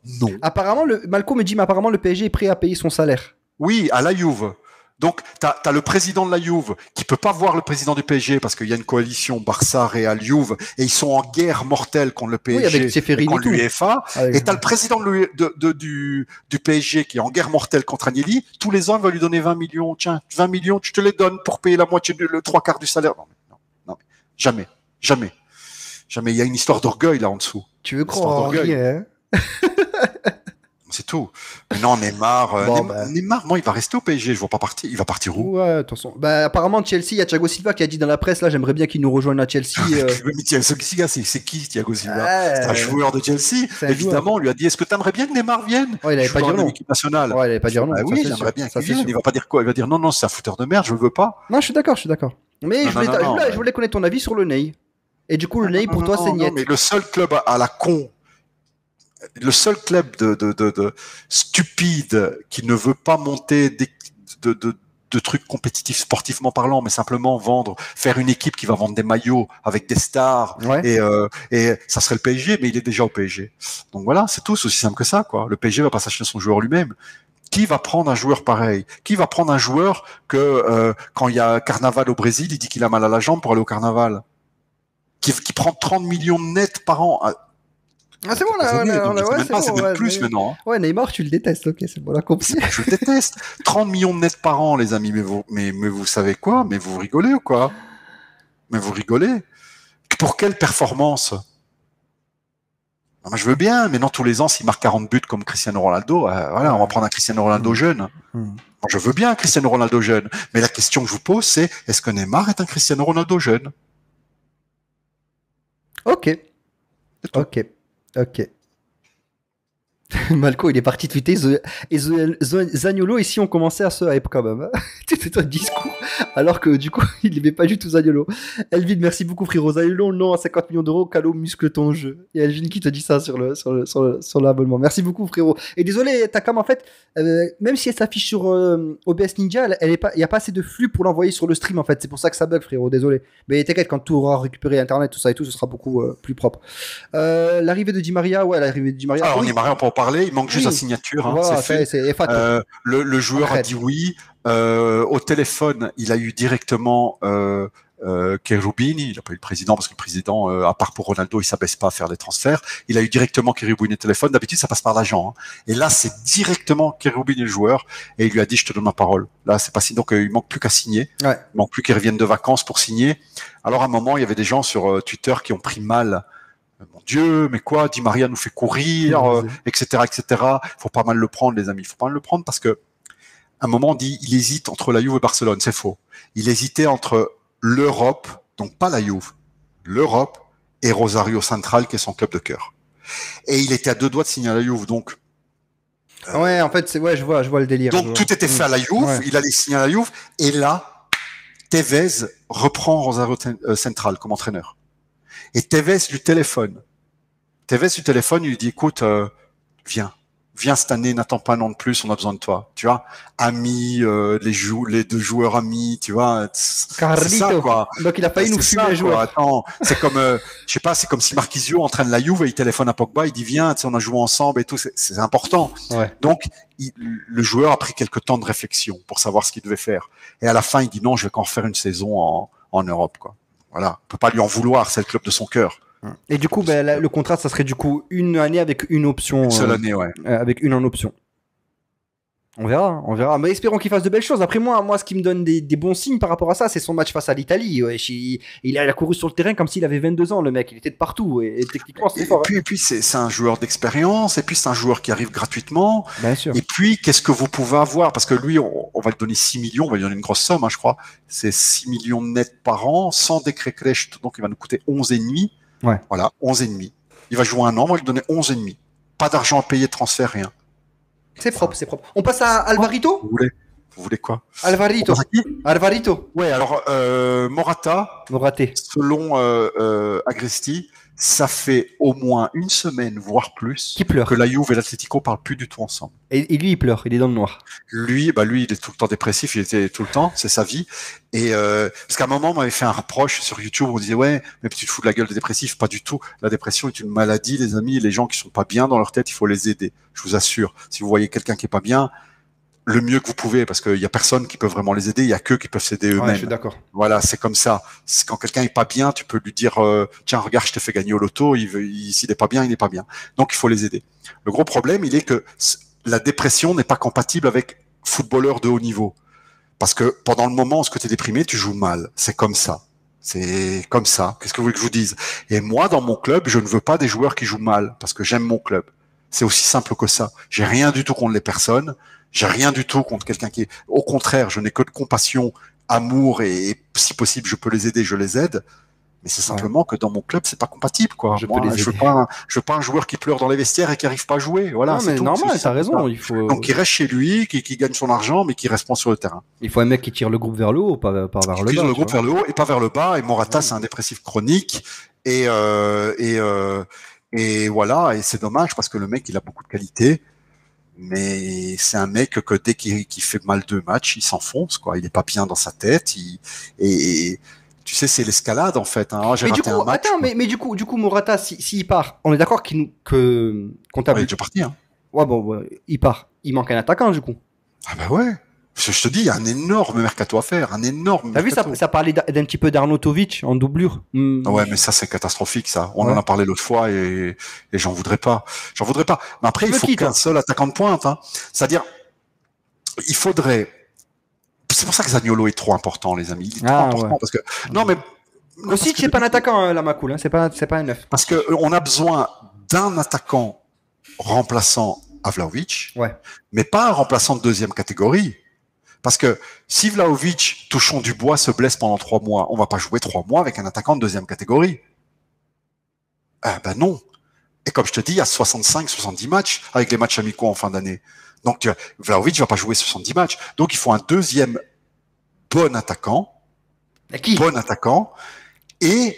Apparemment, Malco me dit, mais apparemment, le PSG est prêt à payer son salaire. Oui, à la Juve. Donc, t'as le président de la Juve qui peut pas voir le président du PSG parce qu'il y a une coalition Barça, Real, Juve et ils sont en guerre mortelle contre le PSG et contre l'UEFA. Et t'as le président du PSG qui est en guerre mortelle contre Agnelli. Tous les ans, il va lui donner 20 millions. Tiens, 20 millions, tu te les donnes pour payer la moitié, le 3/4 du salaire. Non, jamais. Il y a une histoire d'orgueil là en dessous. Tu veux croire en rien, hein? C'est tout. Mais non, Neymar, moi, il va rester au PSG. Je vois pas partir. Il va partir où? Ouais, attention. Bah, apparemment, Chelsea, il y a Thiago Silva qui a dit dans la presse, là, j'aimerais bien qu'il nous rejoigne à Chelsea. C'est qui, Thiago Silva? C'est un joueur de Chelsea. Évidemment, on lui a dit, est-ce que t'aimerais bien que Neymar vienne? Ouais, il avait pas dit non. L'équipe nationale. Ouais, il avait pas dit non. Oui, j'aimerais bien qu'il vienne. Il va pas dire quoi? Il va dire, non, c'est un fouteur de merde, je le veux pas. Non, je suis d'accord. Mais je voulais connaître ton avis sur le Ney. Et du coup, le Ney, pour toi, c'est niet. Mais le seul club à la con, le seul club de stupide qui ne veut pas monter de trucs compétitifs sportivement parlant, mais simplement faire une équipe qui va vendre des maillots avec des stars, et ça serait le PSG, mais il est déjà au PSG. Donc voilà, c'est tout, c'est aussi simple que ça, quoi. Le PSG va pas s'acheter son joueur lui-même. Qui va prendre un joueur pareil? Qui va prendre un joueur que quand il y a carnaval au Brésil, il dit qu'il a mal à la jambe pour aller au carnaval? Qui prend 30 millions net par an? Ah, c'est bon, là, c'est même plus maintenant. Hein. Ouais, Neymar, tu le détestes, ok, c'est bon, la compris. Je le déteste. 30 millions de net par an, les amis, mais vous savez quoi? Mais vous rigolez ou quoi? Mais vous rigolez? Pour quelle performance? Moi, je veux bien, mais non, tous les ans, s'il marque 40 buts comme Cristiano Ronaldo, voilà, on va prendre un Cristiano Ronaldo jeune. Moi, je veux bien un Cristiano Ronaldo jeune. Mais la question que je vous pose, c'est, est-ce que Neymar est un Cristiano Ronaldo jeune? Ok. Malco, il est parti tweeter Zaniolo, ici on commençait à se hype quand même. C'était un discours, alors que du coup, il n'aimait pas du tout Zaniolo. Elvin, merci beaucoup frérot. Zaniolo, non à 50 millions d'euros, Calo, muscle ton jeu. Et Elvin qui te dit ça sur l'abonnement. Merci beaucoup frérot. Et désolé, Takam, en fait, même si elle s'affiche sur OBS Ninja, il n'y a pas assez de flux pour l'envoyer sur le stream en fait. C'est pour ça que ça bug frérot, désolé. Mais t'inquiète, quand tu auras récupéré Internet, tout ça et tout, ce sera beaucoup plus propre. L'arrivée de Di Maria, l'arrivée de Di Maria. Alors, Di Maria, on peut en parler, il manque juste la signature. Hein, voilà, c'est fait. Le joueur a dit oui. Au téléphone, il a eu directement Cherubini. Il n'a pas eu le président parce que le président, à part pour Ronaldo, il s'abaisse pas à faire des transferts. Il a eu directement Cherubini au téléphone. D'habitude, ça passe par l'agent. Hein. Et là, c'est directement Cherubini le joueur. Et il lui a dit, je te donne ma parole. Là, c'est pas si. Donc, il manque plus qu'à signer. Ouais. Il manque plus qu'il revienne de vacances pour signer. Alors, à un moment, il y avait des gens sur Twitter qui ont pris mal. Mon Dieu, mais quoi, Di Maria nous fait courir, etc., etc. Faut pas mal le prendre, les amis. Faut pas mal le prendre parce que, à un moment, on dit, il hésite entre la Juve et Barcelone. C'est faux. Il hésitait entre l'Europe, donc pas la Juve, l'Europe et Rosario Central, qui est son club de cœur. Et il était à 2 doigts de signer à la Juve, donc. Ouais, en fait, je vois le délire. Donc tout était fait à la Juve. Il allait signer à la Juve, et là, Tevez reprend Rosario Central comme entraîneur. Et Tevez lui téléphone. Il lui dit, écoute, viens cette année, n'attends pas un an de plus, on a besoin de toi. Tu vois, amis, les 2 joueurs amis, tu vois. Carlito. C'est ça, quoi. Donc il a failli nous fumer un joueur. Attends, c'est comme, je sais pas, c'est comme si Marquisio entraîne la Juve et il téléphone à Pogba, il dit viens, tu sais, on a joué ensemble et tout, c'est important. Ouais. Donc le joueur a pris quelques temps de réflexion pour savoir ce qu'il devait faire. Et à la fin, il dit non, je vais qu'en faire une saison en Europe, quoi. Voilà, on peut pas lui en vouloir, c'est le club de son cœur. Et du coup, le contrat, ça serait du coup une année avec une option. Une seule année, ouais. Avec une en option. On verra. Mais espérons qu'il fasse de belles choses. Après moi, ce qui me donne des bons signes par rapport à ça, c'est son match face à l'Italie. Ouais. Il a couru sur le terrain comme s'il avait 22 ans, le mec. Il était de partout. Et techniquement, c'est fort. Et puis c'est un joueur d'expérience. Et puis, c'est un joueur qui arrive gratuitement. Bien sûr. Et puis, qu'est-ce que vous pouvez avoir? Parce que lui, on va lui donner 6 millions. On va lui donner une grosse somme, hein, je crois. C'est 6 millions net par an, sans décret crèche. Donc, il va nous coûter 11,5. Ouais. Voilà, 11,5. Il va jouer un an. On va lui donner 11,5. Pas d'argent à payer, transfert, rien. C'est propre. On passe à Alvarito. Vous voulez quoi? Alvarito. Ouais, alors Moraté. Selon Agresti, ça fait au moins une semaine, voire plus, que la Juve et l'Atlético parlent plus du tout ensemble. Et lui, il pleure, il est dans le noir. Lui, il est tout le temps dépressif, il était tout le temps, c'est sa vie. Et parce qu'à un moment, on m'avait fait un reproche sur YouTube, on disait ouais, mais tu te fous de la gueule des dépressifs, pas du tout. La dépression est une maladie, les amis, les gens qui sont pas bien dans leur tête, il faut les aider. Je vous assure. Si vous voyez quelqu'un qui est pas bien, le mieux que vous pouvez, parce qu'il y a personne qui peut vraiment les aider, il y a qu'eux qui peuvent s'aider eux-mêmes. Ouais, je suis d'accord. Voilà, c'est comme ça. C'est quand quelqu'un est pas bien, tu peux lui dire tiens, regarde, je t'ai fait gagner au loto, s'il est pas bien, il n'est pas bien. Donc il faut les aider. Le gros problème, il est que la dépression n'est pas compatible avec footballeur de haut niveau. Parce que pendant le moment où tu es déprimé, tu joues mal. C'est comme ça. C'est comme ça. Qu'est-ce que vous voulez que je vous dise? Et moi, dans mon club, je ne veux pas des joueurs qui jouent mal, parce que j'aime mon club. C'est aussi simple que ça. J'ai rien du tout contre les personnes. J'ai rien du tout contre quelqu'un qui est... Au contraire, je n'ai que de compassion, amour et si possible, je peux les aider, je les aide. Mais c'est simplement que dans mon club, c'est pas compatible, quoi. Je veux pas un joueur qui pleure dans les vestiaires et qui arrive pas à jouer. Voilà. Non, mais tout. Normal, t'as raison. Donc, il reste chez lui, qui gagne son argent, mais qui reste pas sur le terrain. Il faut un mec qui tire le groupe vers le haut, pas vers le bas. Qui tire le groupe vers le haut et pas vers le bas. Et Morata, c'est un dépressif chronique. Et voilà. Et c'est dommage parce que le mec, il a beaucoup de qualité. Mais c'est un mec que dès qu'il fait mal 2 matchs, il s'enfonce, quoi. Il est pas bien dans sa tête. Et tu sais, c'est l'escalade en fait. Hein. J'ai raté un match. Attends, mais du coup, Morata, s'il part, on est d'accord qu'on t'a. Il est déjà parti. Hein. Ouais, bon, ouais, il part. Il manque un attaquant, du coup. Ah bah ouais. Je te dis, il y a un énorme mercato à faire, un énorme T'as vu, mercato. ça parlait d'un petit peu d'Arnautovic en doublure. Ouais, mais ça c'est catastrophique ça. On Ouais. en a parlé l'autre fois et j'en voudrais pas. J'en voudrais pas. Mais après, Tu il veux faut qui, qu'un toi seul attaquant de pointe. Hein. C'est-à-dire, il faudrait. C'est pour ça que Zaniolo est trop important, les amis. Il est trop Ah, important ouais. parce que non mais Aussi, c'est pas un attaquant, la Macoul. Hein. C'est pas un neuf. parce que on a besoin d'un attaquant remplaçant à Vlahovic, Ouais. mais pas un remplaçant de deuxième catégorie. Parce que si Vlahovic, touchons du bois, se blesse pendant 3 mois, on va pas jouer 3 mois avec un attaquant de deuxième catégorie. Ah ben non. Et comme je te dis, il y a 65-70 matchs avec les matchs amicaux en fin d'année. Donc Vlahovic va pas jouer 70 matchs. Donc il faut un deuxième bon attaquant. Et qui Bon attaquant. Et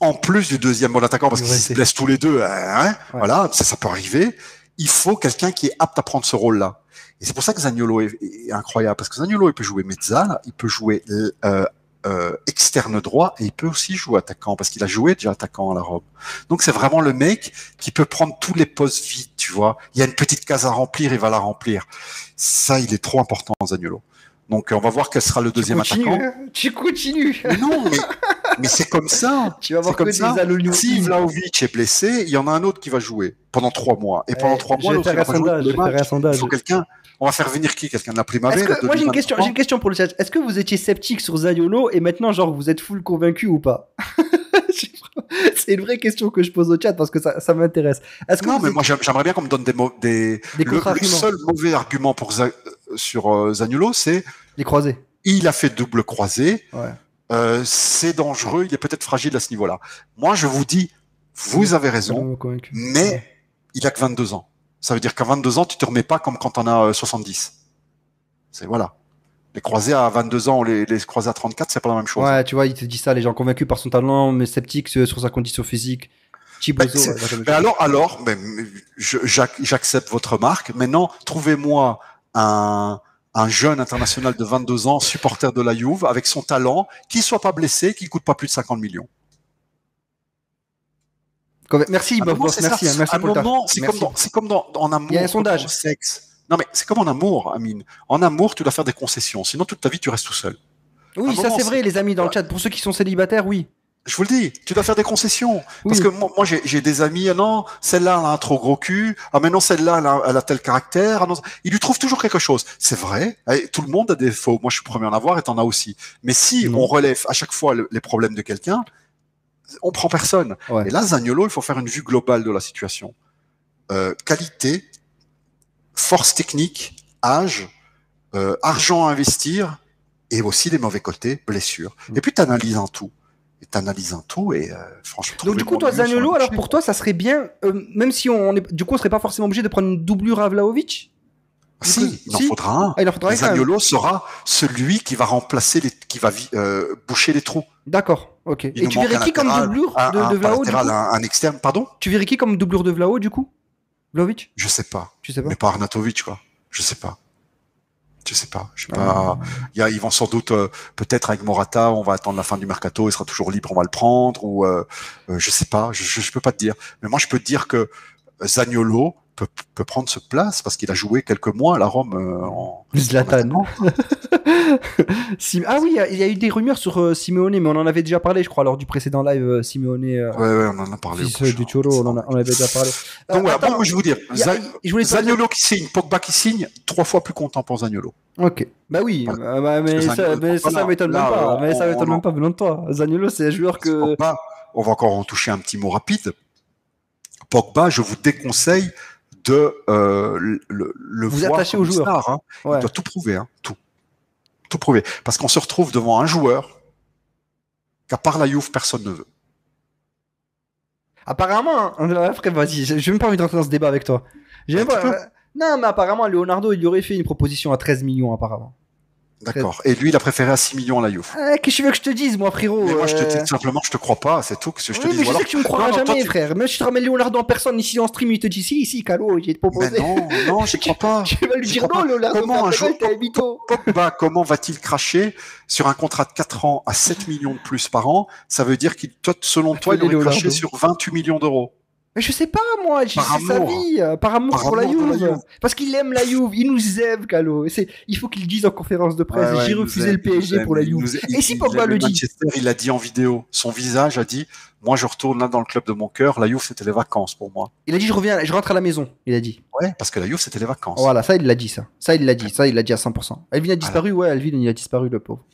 en plus du deuxième bon attaquant, parce qu'ils se blessent tous les deux, hein, Ouais. voilà, ça peut arriver, il faut quelqu'un qui est apte à prendre ce rôle-là. Et c'est pour ça que Zaniolo est incroyable, parce que Zaniolo, il peut jouer mezzal, il peut jouer externe droit, et il peut aussi jouer attaquant, parce qu'il a joué déjà attaquant à la Rome. Donc c'est vraiment le mec qui peut prendre tous les postes vides, tu vois. Il y a une petite case à remplir, il va la remplir. Ça, il est trop important, Zaniolo. Donc on va voir quel sera le deuxième attaquant. Tu continues. Mais non, mais c'est comme ça. Tu vas voir C'est comme que ça. des Alolio. Si Vlahovic est blessé, il y en a un autre qui va jouer pendant 3 mois. Et pendant 3 mois, l'autre il va pas jouer tous les matchs. Il faut quelqu'un. On va faire venir qui? Quelqu'un de la Primavera? Moi j'ai une question pour le chat. Est-ce que vous étiez sceptique sur Zaniolo et maintenant genre vous êtes full convaincu ou pas? C'est une vraie question que je pose au chat parce que ça m'intéresse. Non, mais moi j'aimerais bien qu'on me donne des contre-arguments. Le seul mauvais argument sur Zaniolo, c'est les croisés. Il a fait double croisé. Ouais. C'est dangereux. Il est peut-être fragile à ce niveau-là. Moi, je vous dis, vous avez raison, mais il a que 22 ans. Ça veut dire qu'à 22 ans, tu te remets pas comme quand on a 70. C'est voilà. Les croisés à 22 ans, les croisés à 34, c'est pas la même chose. Ouais, tu vois, il te dit ça, les gens convaincus par son talent, mais sceptiques sur sa condition physique. Chibozo. Mais alors, j'accepte votre remarque. Maintenant, trouvez-moi un jeune international de 22 ans, supporter de la Juve, avec son talent, qui soit pas blessé, qui coûte pas plus de 50 millions. Merci, Boss, merci pour le C'est comme en amour. Il y a un sondage. En sexe. Non, mais c'est comme en amour, Amine. En amour, tu dois faire des concessions. Sinon, toute ta vie, tu restes tout seul. Oui, ça c'est vrai, les amis dans le chat. Pour ceux qui sont célibataires, oui. Je vous le dis, tu dois faire des concessions. Oui. Parce que moi j'ai des amis, non, celle-là, elle a un trop gros cul. Ah, mais non, celle-là, elle a tel caractère. Ah, non, il lui trouve toujours quelque chose. C'est vrai. Tout le monde a des défauts. Moi, je suis le premier à en avoir et t'en as aussi. Mais si on relève à chaque fois les problèmes de quelqu'un, on prend personne. Ouais. Et là, Zaniolo, il faut faire une vue globale de la situation. Qualité, force technique, âge, argent à investir et aussi les mauvais côtés, blessures. Et puis, t'analyses un tout. Et t'analyses un tout et franchement. Donc du coup, toi, Zaniolo, alors pour toi, ça serait bien, même si on serait pas forcément obligé de prendre une doublure à Vlahovic. Si, il en faudra un. Ah, il en faudra un. Zaniolo sera celui qui va remplacer qui va boucher les trous. D'accord, ok. Et tu verrais qui comme doublure de Vlaho un externe, pardon. Tu verrais qui comme doublure de Vlaho du coup, Vlahovic? Je sais pas. Tu sais pas. Mais pas Arnautovic, quoi. Je sais pas. Ils vont sans doute, peut-être avec Morata, on va attendre la fin du mercato, il sera toujours libre, on va le prendre, ou je sais pas, je peux pas te dire. Mais moi, je peux te dire que Zaniolo peut prendre ce place parce qu'il a joué quelques mois à la Rome en Zlatan. Ah oui, il y a eu des rumeurs sur Simeone, mais on en avait déjà parlé, je crois, lors du précédent live Simeone. Ouais, on en a parlé. Fils du Cholo, on avait déjà parlé. Donc voilà, moi je vais vous dire, Zaniolo qui signe, Pogba qui signe, 3 fois plus content pour Zaniolo. Ok, bah oui, mais ça m'étonne même pas. Mais ça m'étonne même pas venant de toi. Zaniolo, c'est un joueur que. Pogba, on va encore en toucher un petit mot rapide. Pogba, je vous déconseille de le vous voir attacher au joueur. Hein. Ouais. Il doit tout prouver, hein, tout prouver. Parce qu'on se retrouve devant un joueur qu'à part la Juve, personne ne veut. Apparemment, après, vas-y, j'ai même pas envie d'entrer dans ce débat avec toi. Non, mais apparemment, Leonardo, il lui aurait fait une proposition à 13 millions, apparemment. D'accord. Et lui, il a préféré à 6 millions à la Juve. Qu'est-ce que tu veux que je te dise, moi, frérot? Mais moi, je te dis simplement, je te crois pas, c'est tout. Que je te dis. Mais je sais que tu me croiras jamais, frère. Même si tu te ramènes Leonardo en personne ici en stream, il te dit si, Calo, j'ai te proposé. Mais non, je crois pas. Tu vas lui dire non, Leonardo. Comment un jour, Pogba, comment va-t-il cracher sur un contrat de 4 ans à 7 millions de plus par an? Ça veut dire qu'il, selon toi, il aurait craché sur 28 millions d'euros. Mais je sais pas, moi, c'est sa vie, par amour pour la Juve. Parce qu'il aime la Juve, il nous aime, Calo. Il faut qu'il dise en conférence de presse, j'ai refusé le PSG pour la Juve. Et si Pogba le dit il l'a dit en vidéo, son visage a dit, moi je retourne là dans le club de mon cœur, la Juve c'était les vacances pour moi. Il a dit, je rentre à la maison, il a dit. Ouais, parce que la Juve c'était les vacances. Voilà, ça il l'a dit, ça il l'a dit à 100%. Elvin a disparu, ouais, Elvin il a disparu, le pauvre.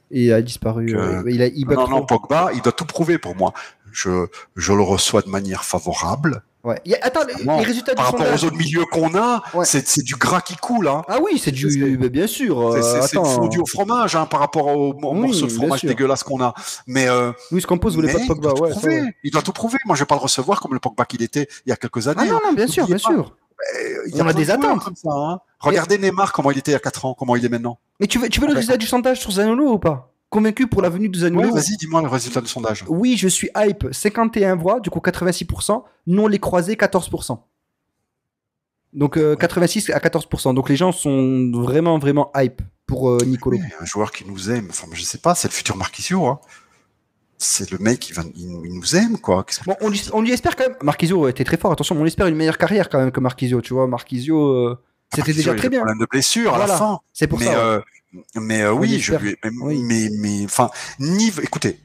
Et il a disparu, non, Pogba, il doit tout prouver pour moi. Je le reçois de manière favorable. Ouais. Attends, les résultats par rapport aux autres milieux qu'on a, c'est du gras qui coule. Hein. Ah oui, c'est bien sûr. C'est fondu au fromage par rapport au morceau de fromage dégueulasse qu'on a. Mais oui, ce qu'on pose, vous voulez pas de Pogba, il doit tout prouver. Moi, je vais pas le recevoir comme le Pogba qu'il était il y a quelques années. Ah non, bien sûr. On a des attentes comme ça. Hein. Regardez Neymar, comment il était il y a 4 ans, comment il est maintenant. Mais tu veux le résultat du sondage sur Zaniolo ou pas? Convaincu pour la venue de Zaniolo? Oui, vas-y, dis-moi le résultat du sondage. Oui, je suis hype, 51 voix, du coup 86%. Non, les croisés, 14%. Donc 86 à 14%. Donc les gens sont vraiment, vraiment hype pour Nicolo. Oui, un joueur qui nous aime. Enfin, je sais pas, c'est le futur Marquisio. Hein. C'est le mec il nous aime, quoi. Bon, on lui espère quand même. Marquisio était très fort, attention, mais on espère une meilleure carrière quand même que Marquisio. Tu vois, Marquisio, c'était déjà très bien. Problème de blessure à la fin. C'est pour ça. Mais oui, mais enfin, écoutez,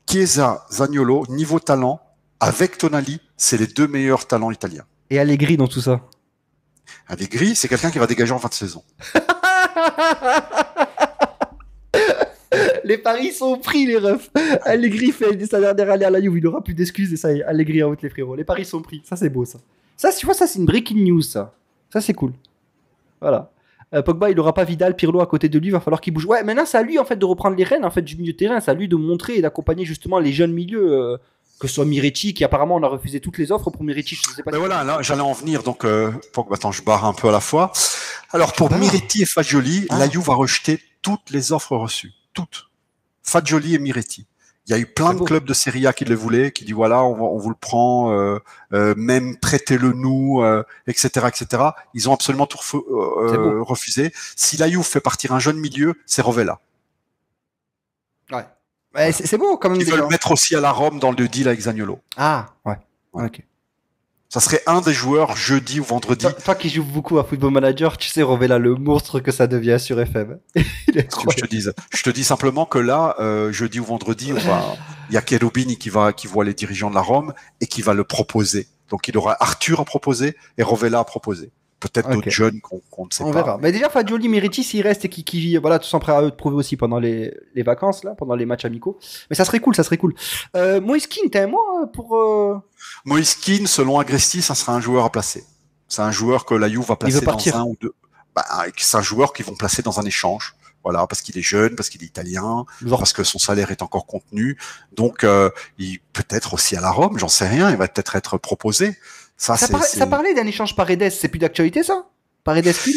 Chiesa, Zaniolo, niveau talent, avec Tonali, c'est les 2 meilleurs talents italiens. Et Allegri dans tout ça. Allegri, c'est quelqu'un qui va dégager en fin de saison. Les paris sont pris, les refs. Allegri fait sa dernière année à la Juve, il n'aura plus d'excuses et ça y est, Allegri out les frérots. Les paris sont pris, ça c'est beau ça. Ça, tu vois, ça c'est une breaking news ça. Ça c'est cool. Voilà. Pogba, il n'aura pas Vidal, Pirlo à côté de lui, il va falloir qu'il bouge. Ouais, maintenant c'est à lui en fait de reprendre les rênes en fait du milieu de terrain, c'est à lui de montrer et d'accompagner justement les jeunes milieux, que ce soit Miretti, qui apparemment on a refusé toutes les offres pour Miretti. Je sais pas. Mais voilà, là j'allais en venir donc Pogba, attends, je barre un peu à la fois. Alors pour Miretti et Fagioli, la Juve va rejeter toutes les offres reçues, toutes. Fagioli et Miretti. Il y a eu plein de clubs de Serie A qui le voulaient, qui dit voilà, on vous le prend, même prêtez-le nous, etc., etc. Ils ont absolument tout refusé. Si la Juve fait partir un jeune milieu, c'est Rovella. Ouais. Ouais, c'est beau quand même. Ils veulent mettre aussi à la Rome dans le deal avec Zaniolo. Ah, ouais. Ok. Ça serait un des joueurs jeudi ou vendredi. Toi qui joues beaucoup à Football Manager, tu sais Rovella le monstre que ça devient sur FM. Je te dis simplement que là, jeudi ou vendredi, il y a Cherubini qui voit les dirigeants de la Rome et qui va le proposer. Donc il aura Arthur à proposer et Rovella à proposer. Peut-être d'autres jeunes qu'on ne sait pas. On verra. Mais déjà, Fagioli, Miretti, s'il reste et qui voilà, tout prêt à eux de prouver aussi pendant les vacances, là, pendant les matchs amicaux. Mais ça serait cool. Moïse Kean, t'as un mot pour. Moïse Kean, selon Agresti, ça sera un joueur à placer. C'est un joueur que la Juve va placer dans un ou deux. C'est un joueur qu'ils vont placer dans un échange. Voilà, parce qu'il est jeune, parce qu'il est italien, parce que son salaire est encore contenu. Donc, il peut-être aussi à la Rome, j'en sais rien. Il va peut-être être proposé. Ça parlait d'un échange Paredes, c'est plus d'actualité ça? Paredes Kean?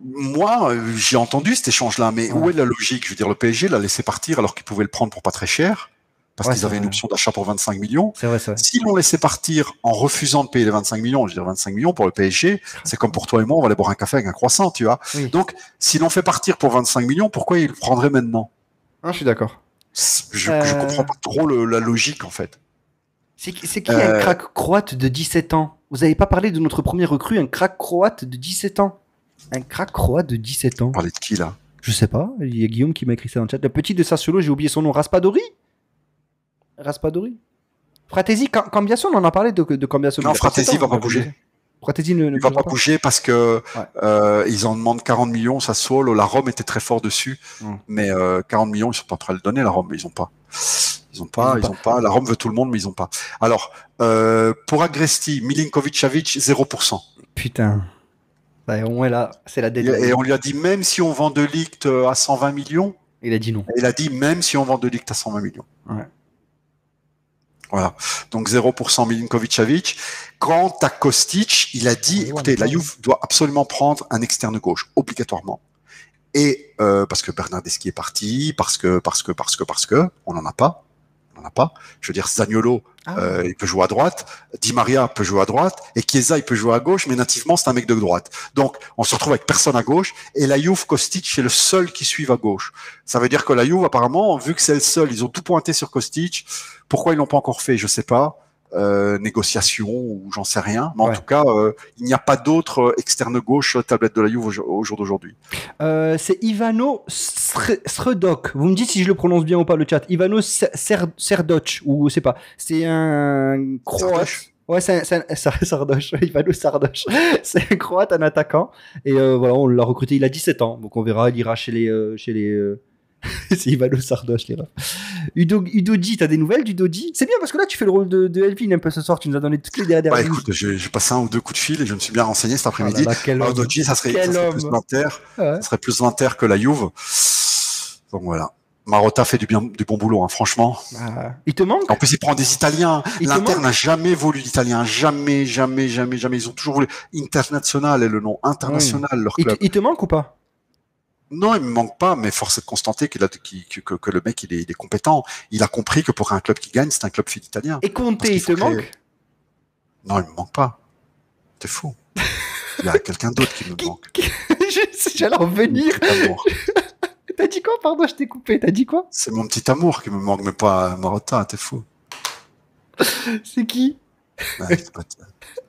Moi, j'ai entendu cet échange-là, mais où est la logique? Je veux dire, le PSG l'a laissé partir alors qu'il pouvait le prendre pour pas très cher, parce qu'ils avaient une option d'achat pour 25 millions. C'est vrai. S'ils l'ont laissé partir en refusant de payer les 25 millions, je veux dire 25 millions pour le PSG, c'est comme pour toi et moi, on va aller boire un café avec un croissant, tu vois. Oui. Donc, s'ils l'ont fait partir pour 25 millions, pourquoi ils le prendraient maintenant? Je suis d'accord. Je comprends pas trop la logique, en fait. C'est qui un crack croate de 17 ans? Vous n'avez pas parlé de notre premier recrue, un crack croate de 17 ans. Un crack croate de 17 ans. Vous parlez de qui, là? Je sais pas, il y a Guillaume qui m'a écrit ça dans le chat. Le petit de Sassuolo, j'ai oublié son nom. Raspadori. Fratesi, Cambiasso, on en a parlé de Cambiasso. Non, Fratesi va pas bouger. Fratesi ne va pas bouger parce que ils en demandent 40 millions, Sassuolo. La Rome était très fort dessus. Mais 40 millions, ils sont pas prêts à le donner, la Rome, mais ils ont pas. Ils ont pas. La Rome veut tout le monde, mais ils ont pas. Alors, pour Agresti, Milinkovic-Savic, 0%. Putain. Bah, au moins là, c'est la dédale. Et on lui a dit, même si on vend De Ligt à 120 millions. Il a dit non. Il a dit, même si on vend De Ligt à 120 millions. Ouais. Voilà. Donc 0% Milinkovic-Savic. Quant à Kostic, il a dit, écoutez, la Juve doit absolument prendre un externe gauche, obligatoirement. Et parce que Bernardeschi est parti, parce que on n'en a pas. Je veux dire, Zaniolo, il peut jouer à droite, Di Maria peut jouer à droite, et Chiesa, il peut jouer à gauche, mais nativement, c'est un mec de droite. Donc, on se retrouve avec personne à gauche, et la Juve, Kostic, est le seul qui suive à gauche. Ça veut dire que la Juve, apparemment, vu que c'est le seul, ils ont tout pointé sur Kostic. Pourquoi ils l'ont pas encore fait, je sais pas. négociation ou j'en sais rien. Mais en Ouais. tout cas, il n'y a pas d'autre externe gauche tablette de la Juve au jour d'aujourd'hui. C'est Ivano Sredok. Vous me dites si je le prononce bien ou pas, le chat. Ivano Serdoc, ou c'est pas. C'est un croate. Sardoche. Ouais, Sardoche. Ivano Sardoche. C'est un croate, un attaquant. Et voilà, on l'a recruté, il a 17 ans. Donc on verra, il ira chez les c'est Ivano Sardoche, les refs. Udoji, t'as des nouvelles d'Udoji? C'est bien parce que là, tu fais le rôle de Elvin un peu ce soir. Tu nous as donné toutes les dernières Bah news. écoute, j'ai passé 1 ou 2 coups de fil et je me suis bien renseigné cet Oh après-midi. là là, quel homme. Udoji, ça serait Quel plus homme. l'Inter. Ouais. Ça serait plus l'Inter que la Juve. Donc voilà. Marotta fait du bon boulot, hein, franchement. Ah. Il te manque? En plus, il prend des Italiens. Il te L'Inter manque n'a jamais voulu d'Italiens. Jamais. Ils ont toujours voulu. International est le nom. International, leur club. Il te manque ou pas? Non, il me manque pas, mais force est de constater que le mec, il est compétent. Il a compris que pour un club qui gagne, c'est un club fit italien. Et Conte, Parce qu'il il te faut créer- manque? Non, il me manque pas. T'es fou. Il y a quelqu'un d'autre qui me manque. J'allais en venir. Mon petit amour. T'as dit quoi? Pardon, je t'ai coupé. T'as dit quoi? C'est mon petit amour qui me manque, mais pas Marotta, t'es fou. C'est qui? Ouais, c'est pas-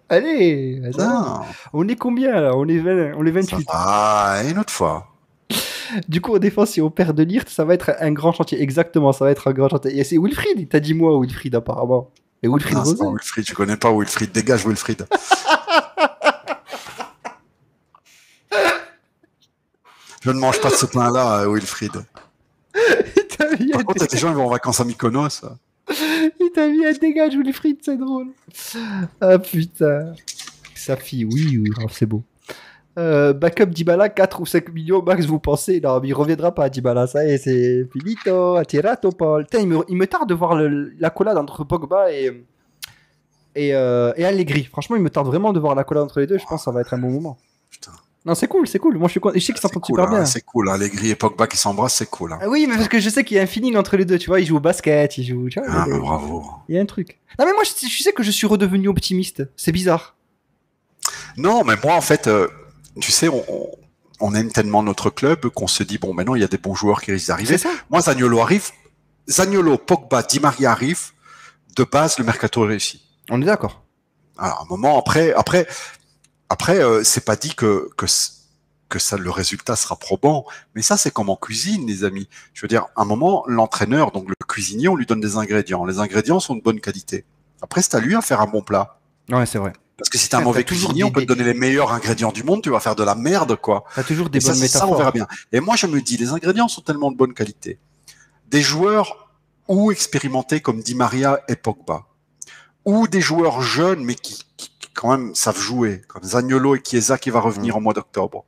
Allez, ça va. Non, On est combien là? On est 28. ça va, une autre fois. Du coup, en défense, si on perd de Ligt, ça va être un grand chantier. Exactement, ça va être un grand chantier. Et c'est Wilfried, t'as dit moi, Wilfried, apparemment. Et Wilfried Non, c'est Rosé. pas Wilfried, je connais pas Wilfried. Dégage Wilfried. Je ne mange pas de ce pain-là, Wilfried. Il t'a mis un Par contre, il y a des gens qui vont en vacances à Mykonos. Il t'a mis un dégage, Wilfried, c'est drôle. Ah putain. Sa fille, oui, oh, c'est beau. Backup Dybala, 4 ou 5 millions max, vous pensez? Non, mais il reviendra pas, Dybala, ça y est, c'est finito, attirato, Paul. Putain, il me tarde de voir la collade entre Pogba et Allegri. Franchement, il me tarde vraiment de voir la collade entre les deux, je pense que ça va être un bon moment. Putain. Non, c'est cool, c'est cool. Moi, je suis content. Je sais qu'ils C'est s'entendent cool, super bien. hein, c'est cool. Allegri et Pogba qui s'embrassent, c'est cool. Hein. Ah oui, mais parce que je sais qu'il y a un feeling entre les deux, tu vois. Ils jouent au basket, ils jouent. Tu vois, Ah, mais bravo. il y a un truc. Non, mais moi, je sais que je suis redevenu optimiste. C'est bizarre. Non, mais moi, en fait, tu sais, on aime tellement notre club qu'on se dit, bon, maintenant, il y a des bons joueurs qui risquent d'arriver. C'est ça. Moi, Zaniolo arrive. Zaniolo, Pogba, Di Maria arrive. De base, le mercato est réussi. On est d'accord. Alors, un moment, après, c'est pas dit que ça, le résultat sera probant. Mais ça, c'est comme en cuisine, les amis. Je veux dire, à un moment, l'entraîneur, donc le cuisinier, on lui donne des ingrédients. Les ingrédients sont de bonne qualité. Après, c'est à lui à faire un bon plat. Ouais, c'est vrai. Parce que si t'es un T'as mauvais toujours cuisinier, on peut te donner les meilleurs ingrédients du monde, tu vas faire de la merde, quoi. T'as toujours des Et ça, bonnes c'est ça, on métaphores. verra bien. Et moi, je me dis, les ingrédients sont tellement de bonne qualité. Des joueurs ou expérimentés comme Di Maria et Pogba, ou des joueurs jeunes, mais qui quand même savent jouer, comme Zaniolo et Chiesa qui va revenir en mois d'octobre.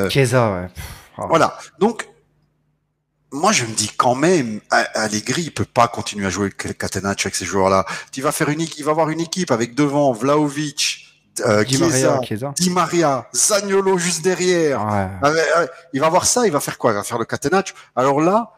Chiesa, ouais. Oh. Voilà. Donc, moi, je me dis quand même, Allegri, il peut pas continuer à jouer avec Catenaccio avec ces joueurs-là. Il va avoir une équipe avec devant Vlahovic, Di Maria, Chiesa, Chiesa. Di Maria, Zaniolo juste derrière. Ouais. Il va voir ça, il va faire quoi? Il va faire le Catenaccio. Alors là,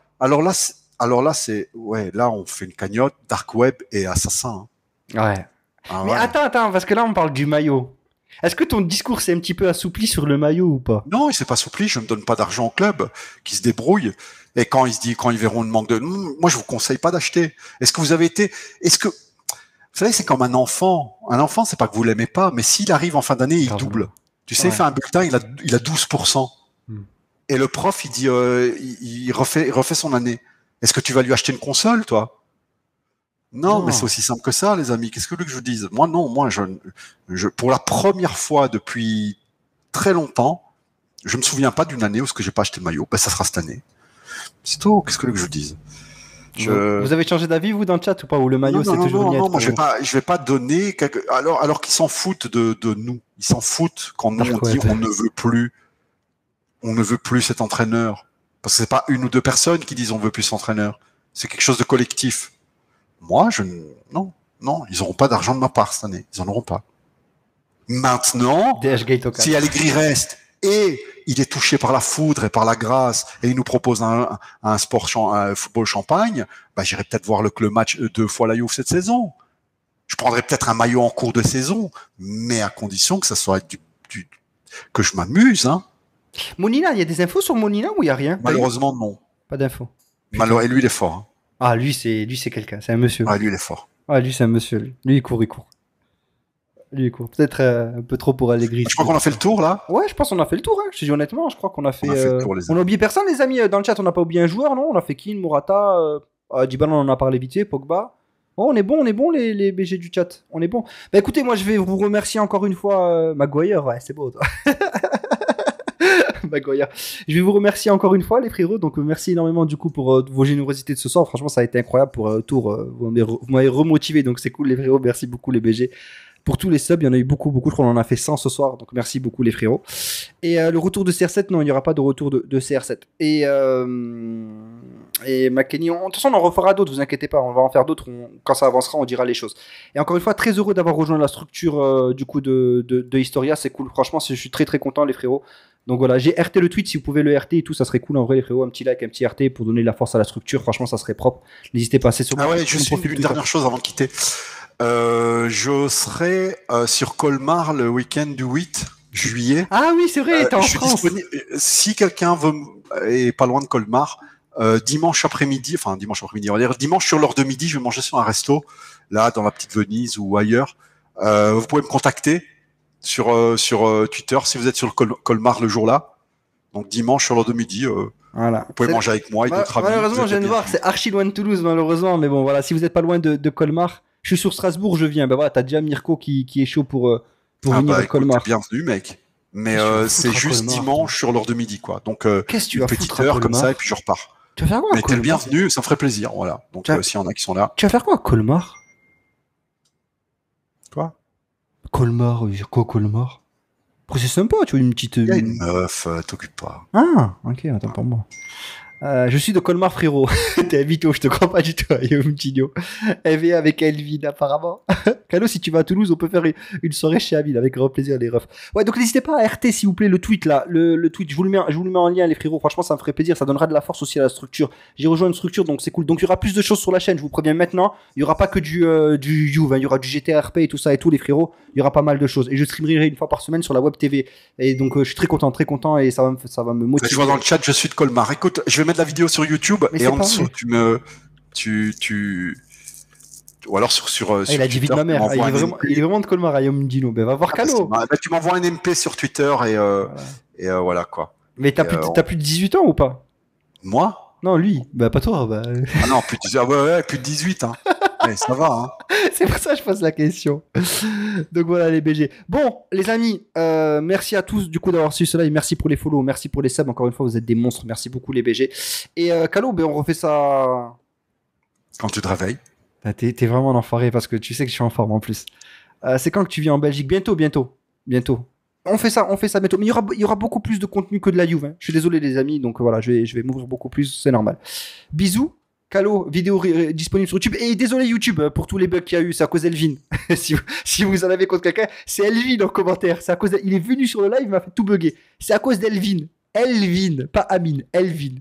c'est, ouais, là, on fait une cagnotte, Dark Web et Assassin. Hein. Ouais. Ah, Mais ouais. attends, parce que là, on parle du maillot. Est-ce que ton discours s'est un petit peu assoupli sur le maillot ou pas? Non, il s'est pas soupli, je ne donne pas d'argent au club, qui se débrouille. Et quand ils verront une manque de, moi, je vous conseille pas d'acheter. Vous savez, c'est comme un enfant. Un enfant, c'est pas que vous l'aimez pas, mais s'il arrive en fin d'année, il Pardon. double. Tu sais, il Ouais. fait un bulletin, il a 12%. Et le prof, il dit, il refait son année. Est-ce que tu vas lui acheter une console, toi? Non, Non. mais c'est aussi simple que ça, les amis. Qu'est-ce que vous voulez que je vous dise? Moi, non, pour la première fois depuis très longtemps, je me souviens pas d'une année où ce que j'ai pas acheté le maillot. Ben, ça sera cette année. C'est tout. Qu'est-ce que vous voulez que je vous dise? Vous avez changé d'avis, vous, dans le chat ou pas? Ou le maillot, c'est toujours non, niet, moi, je vais pas donner alors qu'ils s'en foutent de nous. Ils s'en foutent quand nous, on dit on ne veut plus cet entraîneur. Parce que c'est pas une ou deux personnes qui disent on veut plus cet entraîneur. C'est quelque chose de collectif. Moi, non, ils auront pas d'argent de ma part cette année. Ils en auront pas. Maintenant, DH Gate au cas. si Allegri reste et il est touché par la foudre et par la grâce et il nous propose un football champagne, bah, j'irai peut-être voir le match 2 fois la Juve cette saison. Je prendrai peut-être un maillot en cours de saison, mais à condition que ça soit que je m'amuse, hein. Monina, il y a des infos sur Monina ou il y a rien? Malheureusement, non. Pas d'infos. Et lui, il est fort. Hein. Ah, lui, c'est quelqu'un, c'est un monsieur. Ah, lui, il est fort. Ah, lui, c'est un monsieur. Lui, il court, il court. Lui, il court. Peut-être un peu trop pour Allegri. Je crois qu'on a fait le tour là. Ouais, je pense qu'on a fait le tour. Hein. Je te dis honnêtement, je crois qu'on a fait. On a fait le tour, les On amis. a oublié personne, les amis. Dans le chat, on n'a pas oublié un joueur, non? On a fait Keane, Morata, Dybala, on en a parlé vite fait, Pogba. Oh, on est bon, les BG du chat. On est bon. Bah écoutez, moi, je vais vous remercier encore une fois. Maguire, ouais, c'est beau, toi. Maguire. Je vais vous remercier encore une fois, les frérots. Donc, merci énormément du coup pour vos générosités de ce soir. Franchement, ça a été incroyable pour tour. Vous m'avez remotivé, donc c'est cool, les frérots. Merci beaucoup, les BG. Pour tous les subs, il y en a eu beaucoup. Je crois qu'on en a fait 100 ce soir. Donc, merci beaucoup, les frérots. Et le retour de CR7, non, il n'y aura pas de retour de CR7. Et McKenny, de toute façon, on en refera d'autres, vous inquiétez pas. On va en faire d'autres. Quand ça avancera, on dira les choses. Et encore une fois, très heureux d'avoir rejoint la structure du coup de Historia. C'est cool. Franchement, je suis très content, les frérots. Donc voilà, j'ai RT le tweet, si vous pouvez le RT et tout, ça serait cool en vrai, les frérots. Un petit like, un petit RT pour donner de la force à la structure. Franchement, ça serait propre. N'hésitez pas à passer sur Ah ouais, juste une dernière chose avant de quitter. Je serai sur Colmar le week-end du 8 juillet. Ah oui, c'est vrai, t'es en France. Si quelqu'un est pas loin de Colmar, dimanche après-midi, on va dire dimanche sur l'heure de midi, je vais manger sur un resto, là, dans la petite Venise ou ailleurs. Vous pouvez me contacter sur Twitter si vous êtes sur le Colmar le jour-là. Donc dimanche sur l'heure de midi, voilà. Vous pouvez manger avec moi et d'autres amis. Malheureusement, je viens de voir, c'est archi loin de Toulouse, malheureusement. Mais bon, voilà, si vous n'êtes pas loin de Colmar, je suis sur Strasbourg, je viens. Ben voilà, t'as déjà Mirko qui est chaud pour venir à Colmar. Bienvenue, mec. Mais c'est juste Colmar, dimanche sur l'heure de midi, quoi. Donc, qu'est-ce que tu vas une petite heure comme ça et puis je repars. Tu vas faire quoi mais t'es le bienvenu, ça me ferait plaisir, voilà. Donc, s'il y en a qui sont là. Tu vas faire quoi à Colmar? Quoi? Colmar, quoi Colmar? C'est sympa, tu vois, une petite. Il y a une meuf, t'occupe pas. Ah, ok, attends, pour moi. Je suis de Colmar, frérot. T'es invité, je te crois pas du tout, Youmtino. Elle vient avec Elvin, apparemment. Calo, si tu vas à Toulouse, on peut faire une soirée chez Amine, avec grand plaisir, les refs. Ouais, donc n'hésitez pas à RT, s'il vous plaît, le tweet, là. Le tweet, je vous le mets en lien, les frérots. Franchement, ça me ferait plaisir, ça donnera de la force aussi à la structure. J'ai rejoint une structure, donc c'est cool. Donc il y aura plus de choses sur la chaîne, je vous préviens maintenant. Il y aura pas que du Juve, hein. Il y aura du GTRP et tout ça et tout, les frérots. Il y aura pas mal de choses. Et je streamerai une fois par semaine sur la web TV. Et donc, je suis très content, et ça va me motiver. Je vois dans le chat, je suis de Colmar. Écoute, je vais mettre la vidéo sur YouTube et en dessous, ou alors sur il a dit vite ma mère. Il est vraiment de Colmar, Ayom Dino. Ben, va voir Calo. Tu m'envoies un MP sur Twitter et voilà quoi. Mais t'as plus de 18 ans ou pas? Moi? Non, lui. Bah, pas toi. Bah... Ah non, plus de 18. Hein. Ouais, ça va. Hein. C'est pour ça que je pose la question. Donc voilà les BG. Bon, les amis, merci à tous du coup d'avoir suivi cela et merci pour les follow, merci pour les subs. Encore une fois, vous êtes des monstres. Merci beaucoup les BG. Et Calo, ben on refait ça. Quand tu te réveilles. Ah, t'es vraiment un enfoiré parce que tu sais que je suis en forme en plus. C'est quand que tu viens en Belgique? Bientôt. On fait ça bientôt. Mais il y aura beaucoup plus de contenu que de la Juve. Hein. Je suis désolé les amis, donc voilà, je vais m'ouvrir beaucoup plus, c'est normal. Bisous. Calo, vidéo disponible sur YouTube. Et désolé YouTube pour tous les bugs qu'il y a eu, c'est à cause d'Elvin. si vous en avez contre quelqu'un, c'est Elvin en commentaire. C'est à cause il est venu sur le live, il m'a fait tout bugger. C'est à cause d'Elvin. Elvin, pas Amine, Elvin.